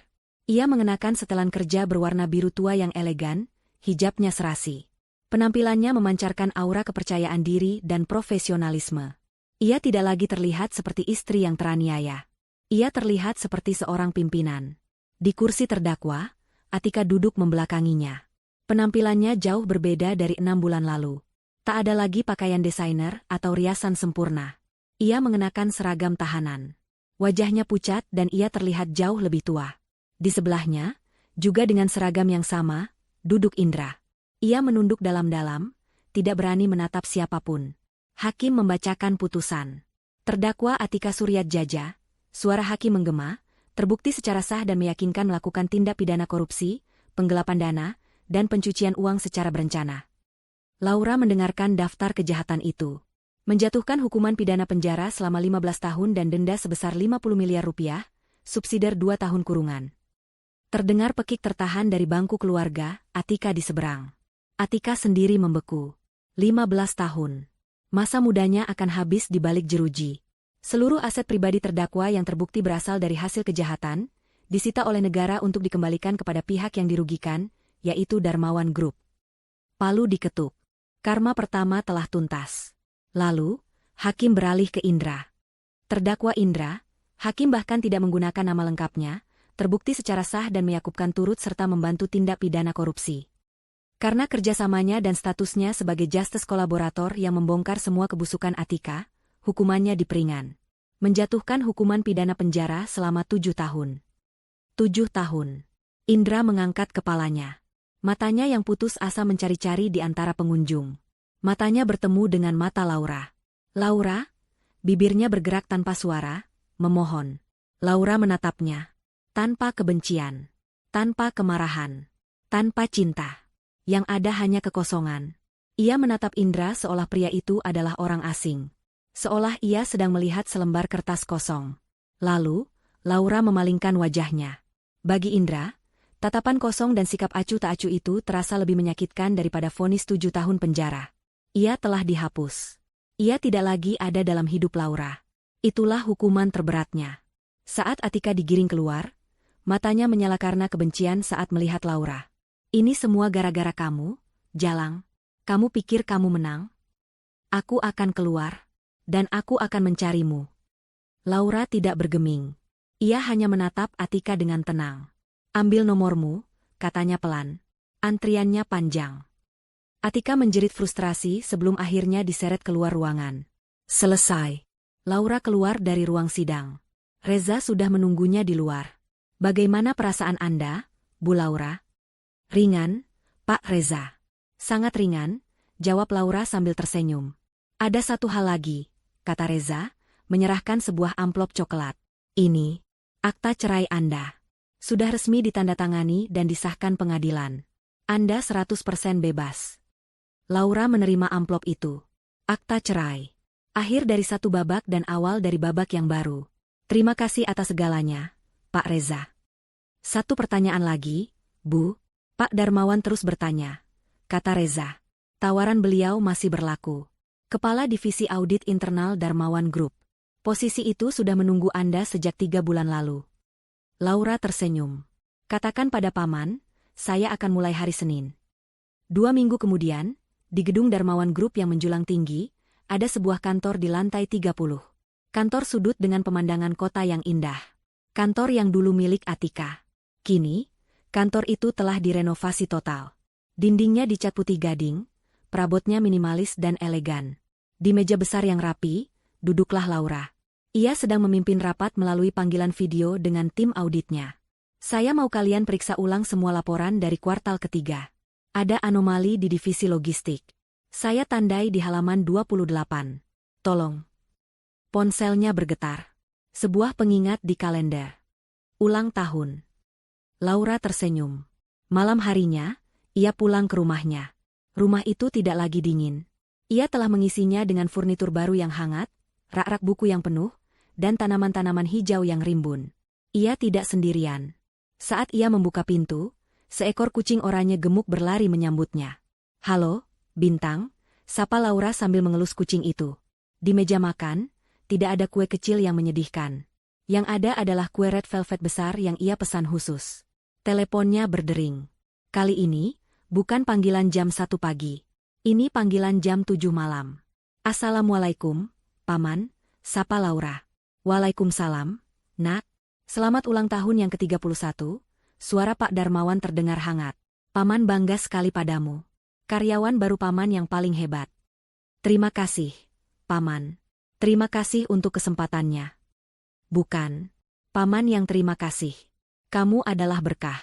S1: Ia mengenakan setelan kerja berwarna biru tua yang elegan, hijabnya serasi. Penampilannya memancarkan aura kepercayaan diri dan profesionalisme. Ia tidak lagi terlihat seperti istri yang teraniaya. Ia terlihat seperti seorang pimpinan. Di kursi terdakwa, Atika duduk membelakanginya. Penampilannya jauh berbeda dari 6 bulan lalu. Tak ada lagi pakaian desainer atau riasan sempurna. Ia mengenakan seragam tahanan. Wajahnya pucat dan ia terlihat jauh lebih tua. Di sebelahnya, juga dengan seragam yang sama, duduk Indra. Ia menunduk dalam-dalam, tidak berani menatap siapapun. Hakim membacakan putusan. Terdakwa Atika Suryatjaja, suara hakim menggema, terbukti secara sah dan meyakinkan melakukan tindak pidana korupsi, penggelapan dana, dan pencucian uang secara berencana. Laura mendengarkan daftar kejahatan itu. Menjatuhkan hukuman pidana penjara selama 15 tahun dan denda sebesar 50 miliar rupiah, subsidiar 2 tahun kurungan. Terdengar pekik tertahan dari bangku keluarga, Atika di seberang. Atika sendiri membeku. 15 tahun. Masa mudanya akan habis di balik jeruji. Seluruh aset pribadi terdakwa yang terbukti berasal dari hasil kejahatan, disita oleh negara untuk dikembalikan kepada pihak yang dirugikan, yaitu Darmawan Group. Palu diketuk. Karma pertama telah tuntas. Lalu, hakim beralih ke Indra. Terdakwa Indra, hakim bahkan tidak menggunakan nama lengkapnya, terbukti secara sah dan meyakupkan turut serta membantu tindak pidana korupsi. Karena kerjasamanya dan statusnya sebagai justice kolaborator yang membongkar semua kebusukan Atika, hukumannya diperingan. Menjatuhkan hukuman pidana penjara selama 7 tahun. 7 tahun. Indra mengangkat kepalanya. Matanya yang putus asa mencari-cari di antara pengunjung. Matanya bertemu dengan mata Laura. Laura? Bibirnya bergerak tanpa suara, memohon. Laura menatapnya. Tanpa kebencian. Tanpa kemarahan. Tanpa cinta. Yang ada hanya kekosongan. Ia menatap Indra seolah pria itu adalah orang asing. Seolah ia sedang melihat selembar kertas kosong. Lalu, Laura memalingkan wajahnya. Bagi Indra, tatapan kosong dan sikap acuh tak acuh itu terasa lebih menyakitkan daripada vonis 7 tahun penjara. Ia telah dihapus. Ia tidak lagi ada dalam hidup Laura. Itulah hukuman terberatnya. Saat Atika digiring keluar, matanya menyala karena kebencian saat melihat Laura. Ini semua gara-gara kamu, Jalang. Kamu pikir kamu menang? Aku akan keluar. Dan aku akan mencarimu. Laura tidak bergeming. Ia hanya menatap Atika dengan tenang. Ambil nomormu, katanya pelan. Antriannya panjang. Atika menjerit frustrasi sebelum akhirnya diseret keluar ruangan. Selesai. Laura keluar dari ruang sidang. Reza sudah menunggunya di luar. Bagaimana perasaan Anda, Bu Laura? Ringan, Pak Reza. Sangat ringan, jawab Laura sambil tersenyum. Ada satu hal lagi, kata Reza, menyerahkan sebuah amplop coklat. Ini, akta cerai Anda. Sudah resmi ditandatangani dan disahkan pengadilan. Anda 100% bebas. Laura menerima amplop itu. Akta cerai. Akhir dari satu babak dan awal dari babak yang baru. Terima kasih atas segalanya, Pak Reza. Satu pertanyaan lagi, Bu. Pak Darmawan terus bertanya. Kata Reza. Tawaran beliau masih berlaku. Kepala Divisi Audit Internal Darmawan Group. Posisi itu sudah menunggu Anda sejak 3 bulan lalu. Laura tersenyum. Katakan pada Paman, saya akan mulai hari Senin. 2 minggu kemudian, di gedung Darmawan Group yang menjulang tinggi, ada sebuah kantor di lantai 30. Kantor sudut dengan pemandangan kota yang indah. Kantor yang dulu milik Atika. Kini, kantor itu telah direnovasi total. Dindingnya dicat putih gading, perabotnya minimalis dan elegan. Di meja besar yang rapi, duduklah Laura. Ia sedang memimpin rapat melalui panggilan video dengan tim auditnya. Saya mau kalian periksa ulang semua laporan dari kuartal ketiga. Ada anomali di divisi logistik. Saya tandai di halaman 28. Tolong. Ponselnya bergetar. Sebuah pengingat di kalender. Ulang tahun. Laura tersenyum. Malam harinya, ia pulang ke rumahnya. Rumah itu tidak lagi dingin. Ia telah mengisinya dengan furnitur baru yang hangat, rak-rak buku yang penuh, dan tanaman-tanaman hijau yang rimbun. Ia tidak sendirian. Saat ia membuka pintu, seekor kucing oranye gemuk berlari menyambutnya. "Halo, Bintang," sapa Laura sambil mengelus kucing itu. Di meja makan, tidak ada kue kecil yang menyedihkan. Yang ada adalah kue red velvet besar yang ia pesan khusus. Teleponnya berdering. Kali ini, bukan panggilan jam 1 pagi. Ini panggilan jam 7 malam. "Assalamualaikum, Paman," sapa Laura. "Waalaikumsalam, Nak. Selamat ulang tahun yang ke-31, suara Pak Darmawan terdengar hangat. "Paman bangga sekali padamu. Karyawan baru Paman yang paling hebat." "Terima kasih, Paman. Terima kasih untuk kesempatannya." "Bukan. Paman yang terima kasih. Kamu adalah berkah."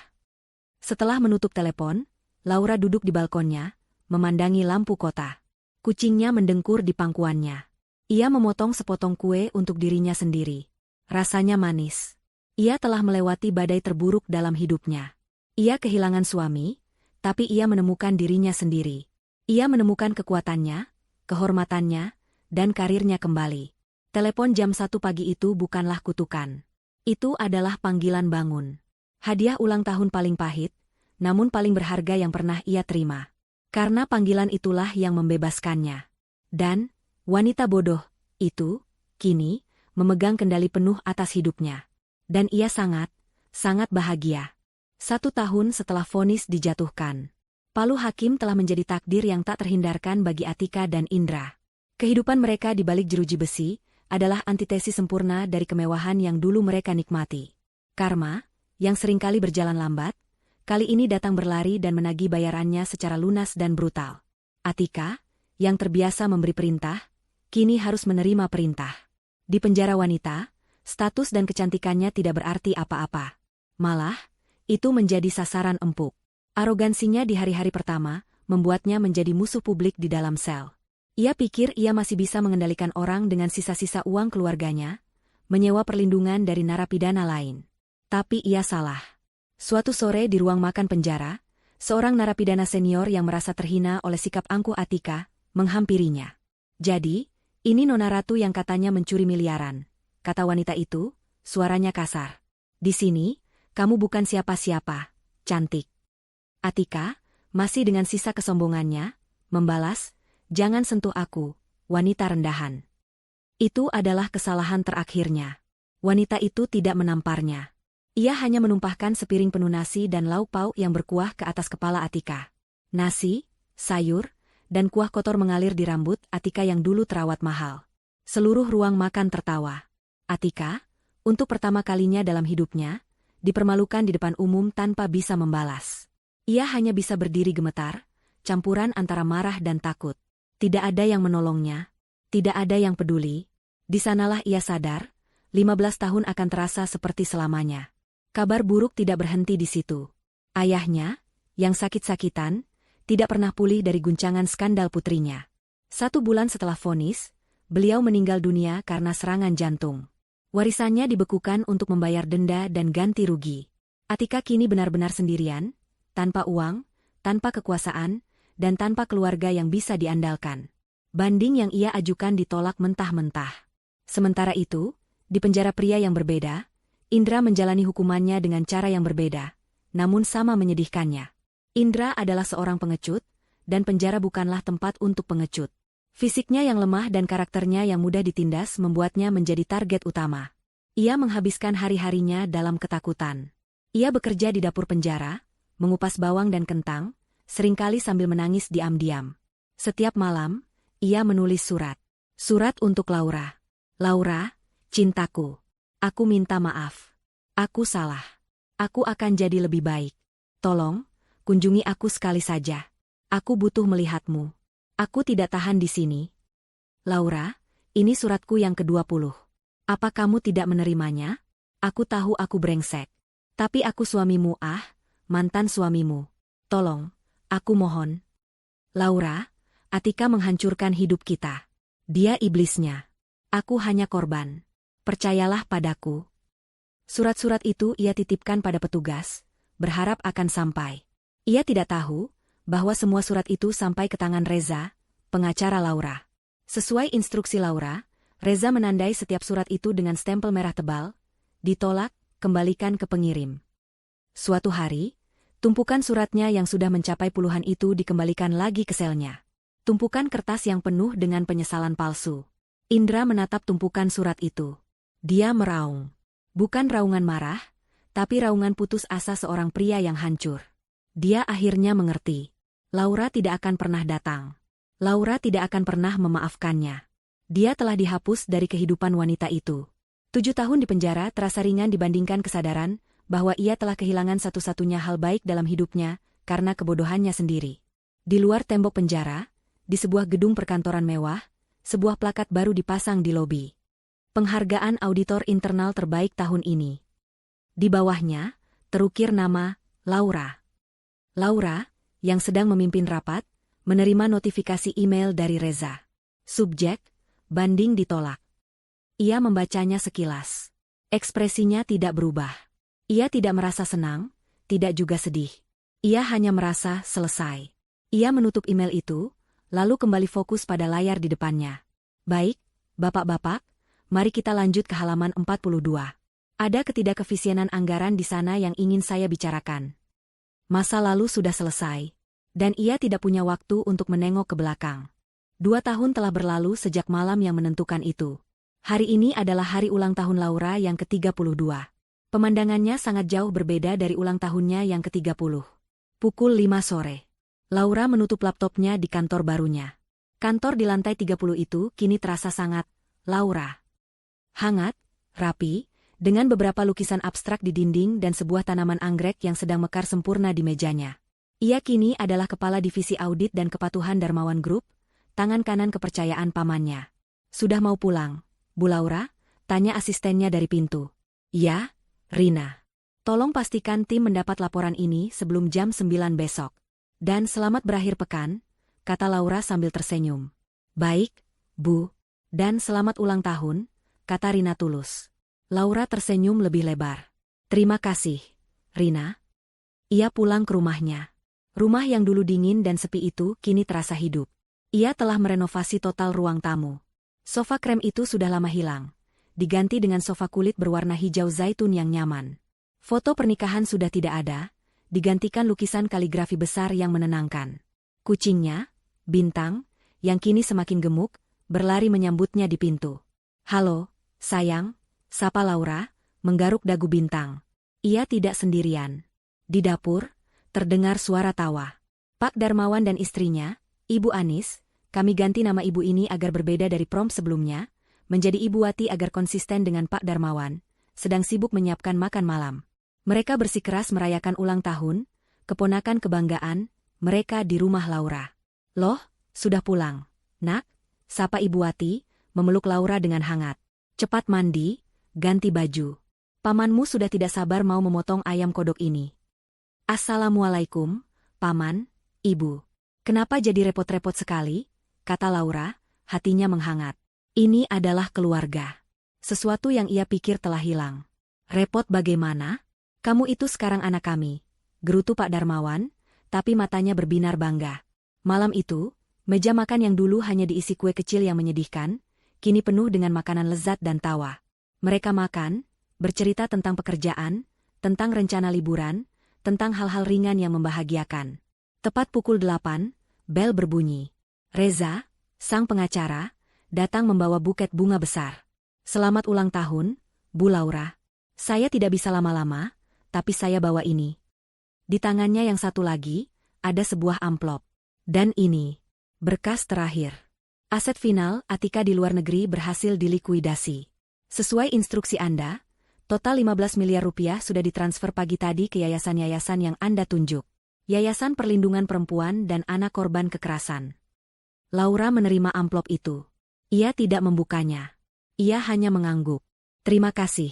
S1: Setelah menutup telepon, Laura duduk di balkonnya, memandangi lampu kota. Kucingnya mendengkur di pangkuannya. Ia memotong sepotong kue untuk dirinya sendiri. Rasanya manis. Ia telah melewati badai terburuk dalam hidupnya. Ia kehilangan suami, tapi ia menemukan dirinya sendiri. Ia menemukan kekuatannya, kehormatannya, dan karirnya kembali. Telepon jam 1 pagi itu bukanlah kutukan. Itu adalah panggilan bangun. Hadiah ulang tahun paling pahit, namun paling berharga yang pernah ia terima. Karena panggilan itulah yang membebaskannya. Dan, wanita bodoh itu, kini, memegang kendali penuh atas hidupnya. Dan ia sangat, sangat bahagia. 1 tahun setelah vonis dijatuhkan, palu hakim telah menjadi takdir yang tak terhindarkan bagi Atika dan Indra. Kehidupan mereka di balik jeruji besi adalah antitesis sempurna dari kemewahan yang dulu mereka nikmati. Karma, yang seringkali berjalan lambat, kali ini datang berlari dan menagih bayarannya secara lunas dan brutal. Atika, yang terbiasa memberi perintah, kini harus menerima perintah. Di penjara wanita, status dan kecantikannya tidak berarti apa-apa. Malah, itu menjadi sasaran empuk. Arogansinya di hari-hari pertama membuatnya menjadi musuh publik di dalam sel. Ia pikir ia masih bisa mengendalikan orang dengan sisa-sisa uang keluarganya, menyewa perlindungan dari narapidana lain. Tapi ia salah. Suatu sore di ruang makan penjara, seorang narapidana senior yang merasa terhina oleh sikap angkuh Atika, menghampirinya. "Jadi, ini Nona Ratu yang katanya mencuri miliaran," kata wanita itu, suaranya kasar. "Di sini, kamu bukan siapa-siapa, cantik." Atika, masih dengan sisa kesombongannya, membalas, "Jangan sentuh aku, wanita rendahan." Itu adalah kesalahan terakhirnya. Wanita itu tidak menamparnya. Ia hanya menumpahkan sepiring penuh nasi dan lauk pauk yang berkuah ke atas kepala Atika. Nasi, sayur, dan kuah kotor mengalir di rambut Atika yang dulu terawat mahal. Seluruh ruang makan tertawa. Atika, untuk pertama kalinya dalam hidupnya, dipermalukan di depan umum tanpa bisa membalas. Ia hanya bisa berdiri gemetar, campuran antara marah dan takut. Tidak ada yang menolongnya, tidak ada yang peduli. Di sanalah ia sadar, 15 tahun akan terasa seperti selamanya. Kabar buruk tidak berhenti di situ. Ayahnya, yang sakit-sakitan, tidak pernah pulih dari guncangan skandal putrinya. 1 bulan setelah vonis, beliau meninggal dunia karena serangan jantung. Warisannya dibekukan untuk membayar denda dan ganti rugi. Atika kini benar-benar sendirian, tanpa uang, tanpa kekuasaan, dan tanpa keluarga yang bisa diandalkan. Banding yang ia ajukan ditolak mentah-mentah. Sementara itu, di penjara pria yang berbeda, Indra menjalani hukumannya dengan cara yang berbeda, namun sama menyedihkannya. Indra adalah seorang pengecut, dan penjara bukanlah tempat untuk pengecut. Fisiknya yang lemah dan karakternya yang mudah ditindas membuatnya menjadi target utama. Ia menghabiskan hari-harinya dalam ketakutan. Ia bekerja di dapur penjara, mengupas bawang dan kentang, seringkali sambil menangis diam-diam. Setiap malam, ia menulis surat. Surat untuk Laura. "Laura, cintaku. Aku minta maaf. Aku salah. Aku akan jadi lebih baik. Tolong, kunjungi aku sekali saja. Aku butuh melihatmu. Aku tidak tahan di sini. Laura, ini suratku yang ke-20. Apa kamu tidak menerimanya? Aku tahu aku brengsek. Tapi aku suamimu mantan suamimu. Tolong, aku mohon." Laura, Atika menghancurkan hidup kita. Dia iblisnya. Aku hanya korban. Percayalah padaku. Surat-surat itu ia titipkan pada petugas, berharap akan sampai. Ia tidak tahu bahwa semua surat itu sampai ke tangan Reza, pengacara Laura. Sesuai instruksi Laura, Reza menandai setiap surat itu dengan stempel merah tebal, ditolak, kembalikan ke pengirim. Suatu hari, tumpukan suratnya yang sudah mencapai puluhan itu dikembalikan lagi ke selnya. Tumpukan kertas yang penuh dengan penyesalan palsu. Indra menatap tumpukan surat itu. Dia meraung. Bukan raungan marah, tapi raungan putus asa seorang pria yang hancur. Dia akhirnya mengerti. Laura tidak akan pernah datang. Laura tidak akan pernah memaafkannya. Dia telah dihapus dari kehidupan wanita itu. 7 tahun di penjara terasa ringan dibandingkan kesadaran bahwa ia telah kehilangan satu-satunya hal baik dalam hidupnya karena kebodohannya sendiri. Di luar tembok penjara, di sebuah gedung perkantoran mewah, sebuah plakat baru dipasang di lobi. Penghargaan auditor internal terbaik tahun ini. Di bawahnya, terukir nama Laura. Laura, yang sedang memimpin rapat, menerima notifikasi email dari Reza. Subjek, banding ditolak. Ia membacanya sekilas. Ekspresinya tidak berubah. Ia tidak merasa senang, tidak juga sedih. Ia hanya merasa selesai. Ia menutup email itu, lalu kembali fokus pada layar di depannya. Baik, bapak-bapak, mari kita lanjut ke halaman 42. Ada ketidakkefisienan anggaran di sana yang ingin saya bicarakan. Masa lalu sudah selesai, dan ia tidak punya waktu untuk menengok ke belakang. 2 tahun telah berlalu sejak malam yang menentukan itu. Hari ini adalah hari ulang tahun Laura yang ke-32. Pemandangannya sangat jauh berbeda dari ulang tahunnya yang ke-30. Pukul 5 sore. Laura menutup laptopnya di kantor barunya. Kantor di lantai 30 itu kini terasa sangat Laura. Hangat, rapi, dengan beberapa lukisan abstrak di dinding dan sebuah tanaman anggrek yang sedang mekar sempurna di mejanya. Ia kini adalah kepala divisi audit dan kepatuhan Darmawan Group, tangan kanan kepercayaan pamannya. Sudah mau pulang, Bu Laura? Tanya asistennya dari pintu. Ya, Rina. Tolong pastikan tim mendapat laporan ini sebelum jam 9 besok. Dan selamat berakhir pekan, kata Laura sambil tersenyum. Baik, Bu. Dan selamat ulang tahun, kata Rina tulus. Laura tersenyum lebih lebar. Terima kasih, Rina. Ia pulang ke rumahnya. Rumah yang dulu dingin dan sepi itu kini terasa hidup. Ia telah merenovasi total ruang tamu. Sofa krem itu sudah lama hilang. Diganti dengan sofa kulit berwarna hijau zaitun yang nyaman. Foto pernikahan sudah tidak ada, digantikan lukisan kaligrafi besar yang menenangkan. Kucingnya, Bintang, yang kini semakin gemuk, berlari menyambutnya di pintu. Halo, sayang, sapa Laura, menggaruk dagu Bintang. Ia tidak sendirian. Di dapur, terdengar suara tawa. Pak Darmawan dan istrinya, Ibu Anis, kami ganti nama ibu ini agar berbeda dari prom sebelumnya, menjadi Ibu Wati agar konsisten dengan Pak Darmawan, sedang sibuk menyiapkan makan malam. Mereka bersikeras merayakan ulang tahun, keponakan kebanggaan, mereka di rumah Laura. Loh, sudah pulang, Nak? Sapa Ibu Wati, memeluk Laura dengan hangat. Cepat mandi, ganti baju. Pamanmu sudah tidak sabar mau memotong ayam kodok ini. Assalamualaikum, Paman, Ibu. Kenapa jadi repot-repot sekali? Kata Laura, hatinya menghangat. Ini adalah keluarga. Sesuatu yang ia pikir telah hilang. Repot bagaimana? Kamu itu sekarang anak kami, gerutu Pak Darmawan, tapi matanya berbinar bangga. Malam itu, meja makan yang dulu hanya diisi kue kecil yang menyedihkan, kini penuh dengan makanan lezat dan tawa. Mereka makan, bercerita tentang pekerjaan, tentang rencana liburan, tentang hal-hal ringan yang membahagiakan. Tepat pukul 8, bel berbunyi. Reza, sang pengacara, datang membawa buket bunga besar. Selamat ulang tahun, Bu Laura. Saya tidak bisa lama-lama, tapi saya bawa ini. Di tangannya yang satu lagi, ada sebuah amplop. Dan ini, berkas terakhir. Aset final Atika di luar negeri berhasil dilikuidasi. Sesuai instruksi Anda, total 15 miliar rupiah sudah ditransfer pagi tadi ke yayasan-yayasan yang Anda tunjuk. Yayasan Perlindungan Perempuan dan Anak Korban Kekerasan. Laura menerima amplop itu. Ia tidak membukanya. Ia hanya mengangguk. Terima kasih,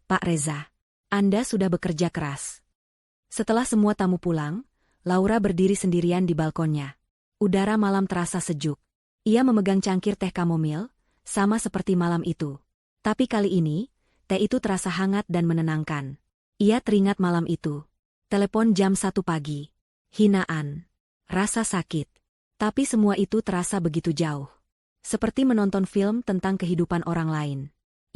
S1: Pak Reza. Anda sudah bekerja keras. Setelah semua tamu pulang, Laura berdiri sendirian di balkonnya. Udara malam terasa sejuk. Ia memegang cangkir teh kamomil, sama seperti malam itu. Tapi kali ini, teh itu terasa hangat dan menenangkan. Ia teringat malam itu. Telepon jam 1 pagi. Hinaan. Rasa sakit. Tapi semua itu terasa begitu jauh. Seperti menonton film tentang kehidupan orang lain.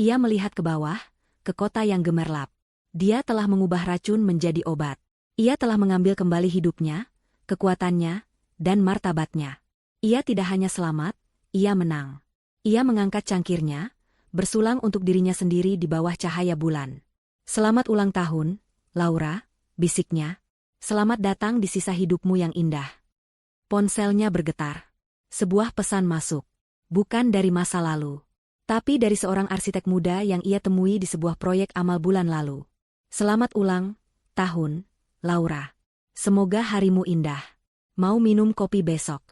S1: Ia melihat ke bawah, ke kota yang gemerlap. Dia telah mengubah racun menjadi obat. Ia telah mengambil kembali hidupnya, kekuatannya, dan martabatnya. Ia tidak hanya selamat, ia menang. Ia mengangkat cangkirnya, bersulang untuk dirinya sendiri di bawah cahaya bulan. Selamat ulang tahun, Laura, bisiknya. Selamat datang di sisa hidupmu yang indah. Ponselnya bergetar. Sebuah pesan masuk. Bukan dari masa lalu. Tapi dari seorang arsitek muda yang ia temui di sebuah proyek amal bulan lalu. Selamat ulang tahun, Laura. Semoga harimu indah. Mau minum kopi besok?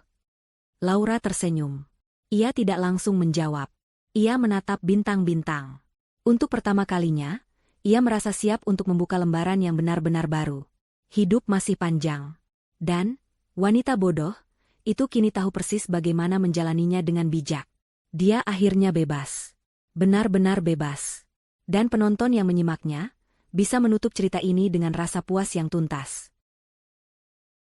S1: Laura tersenyum. Ia tidak langsung menjawab. Ia menatap bintang-bintang. Untuk pertama kalinya, ia merasa siap untuk membuka lembaran yang benar-benar baru. Hidup masih panjang. Dan, wanita bodoh, itu kini tahu persis bagaimana menjalaninya dengan bijak. Dia akhirnya bebas. Benar-benar bebas. Dan penonton yang menyimaknya, bisa menutup cerita ini dengan rasa puas yang tuntas.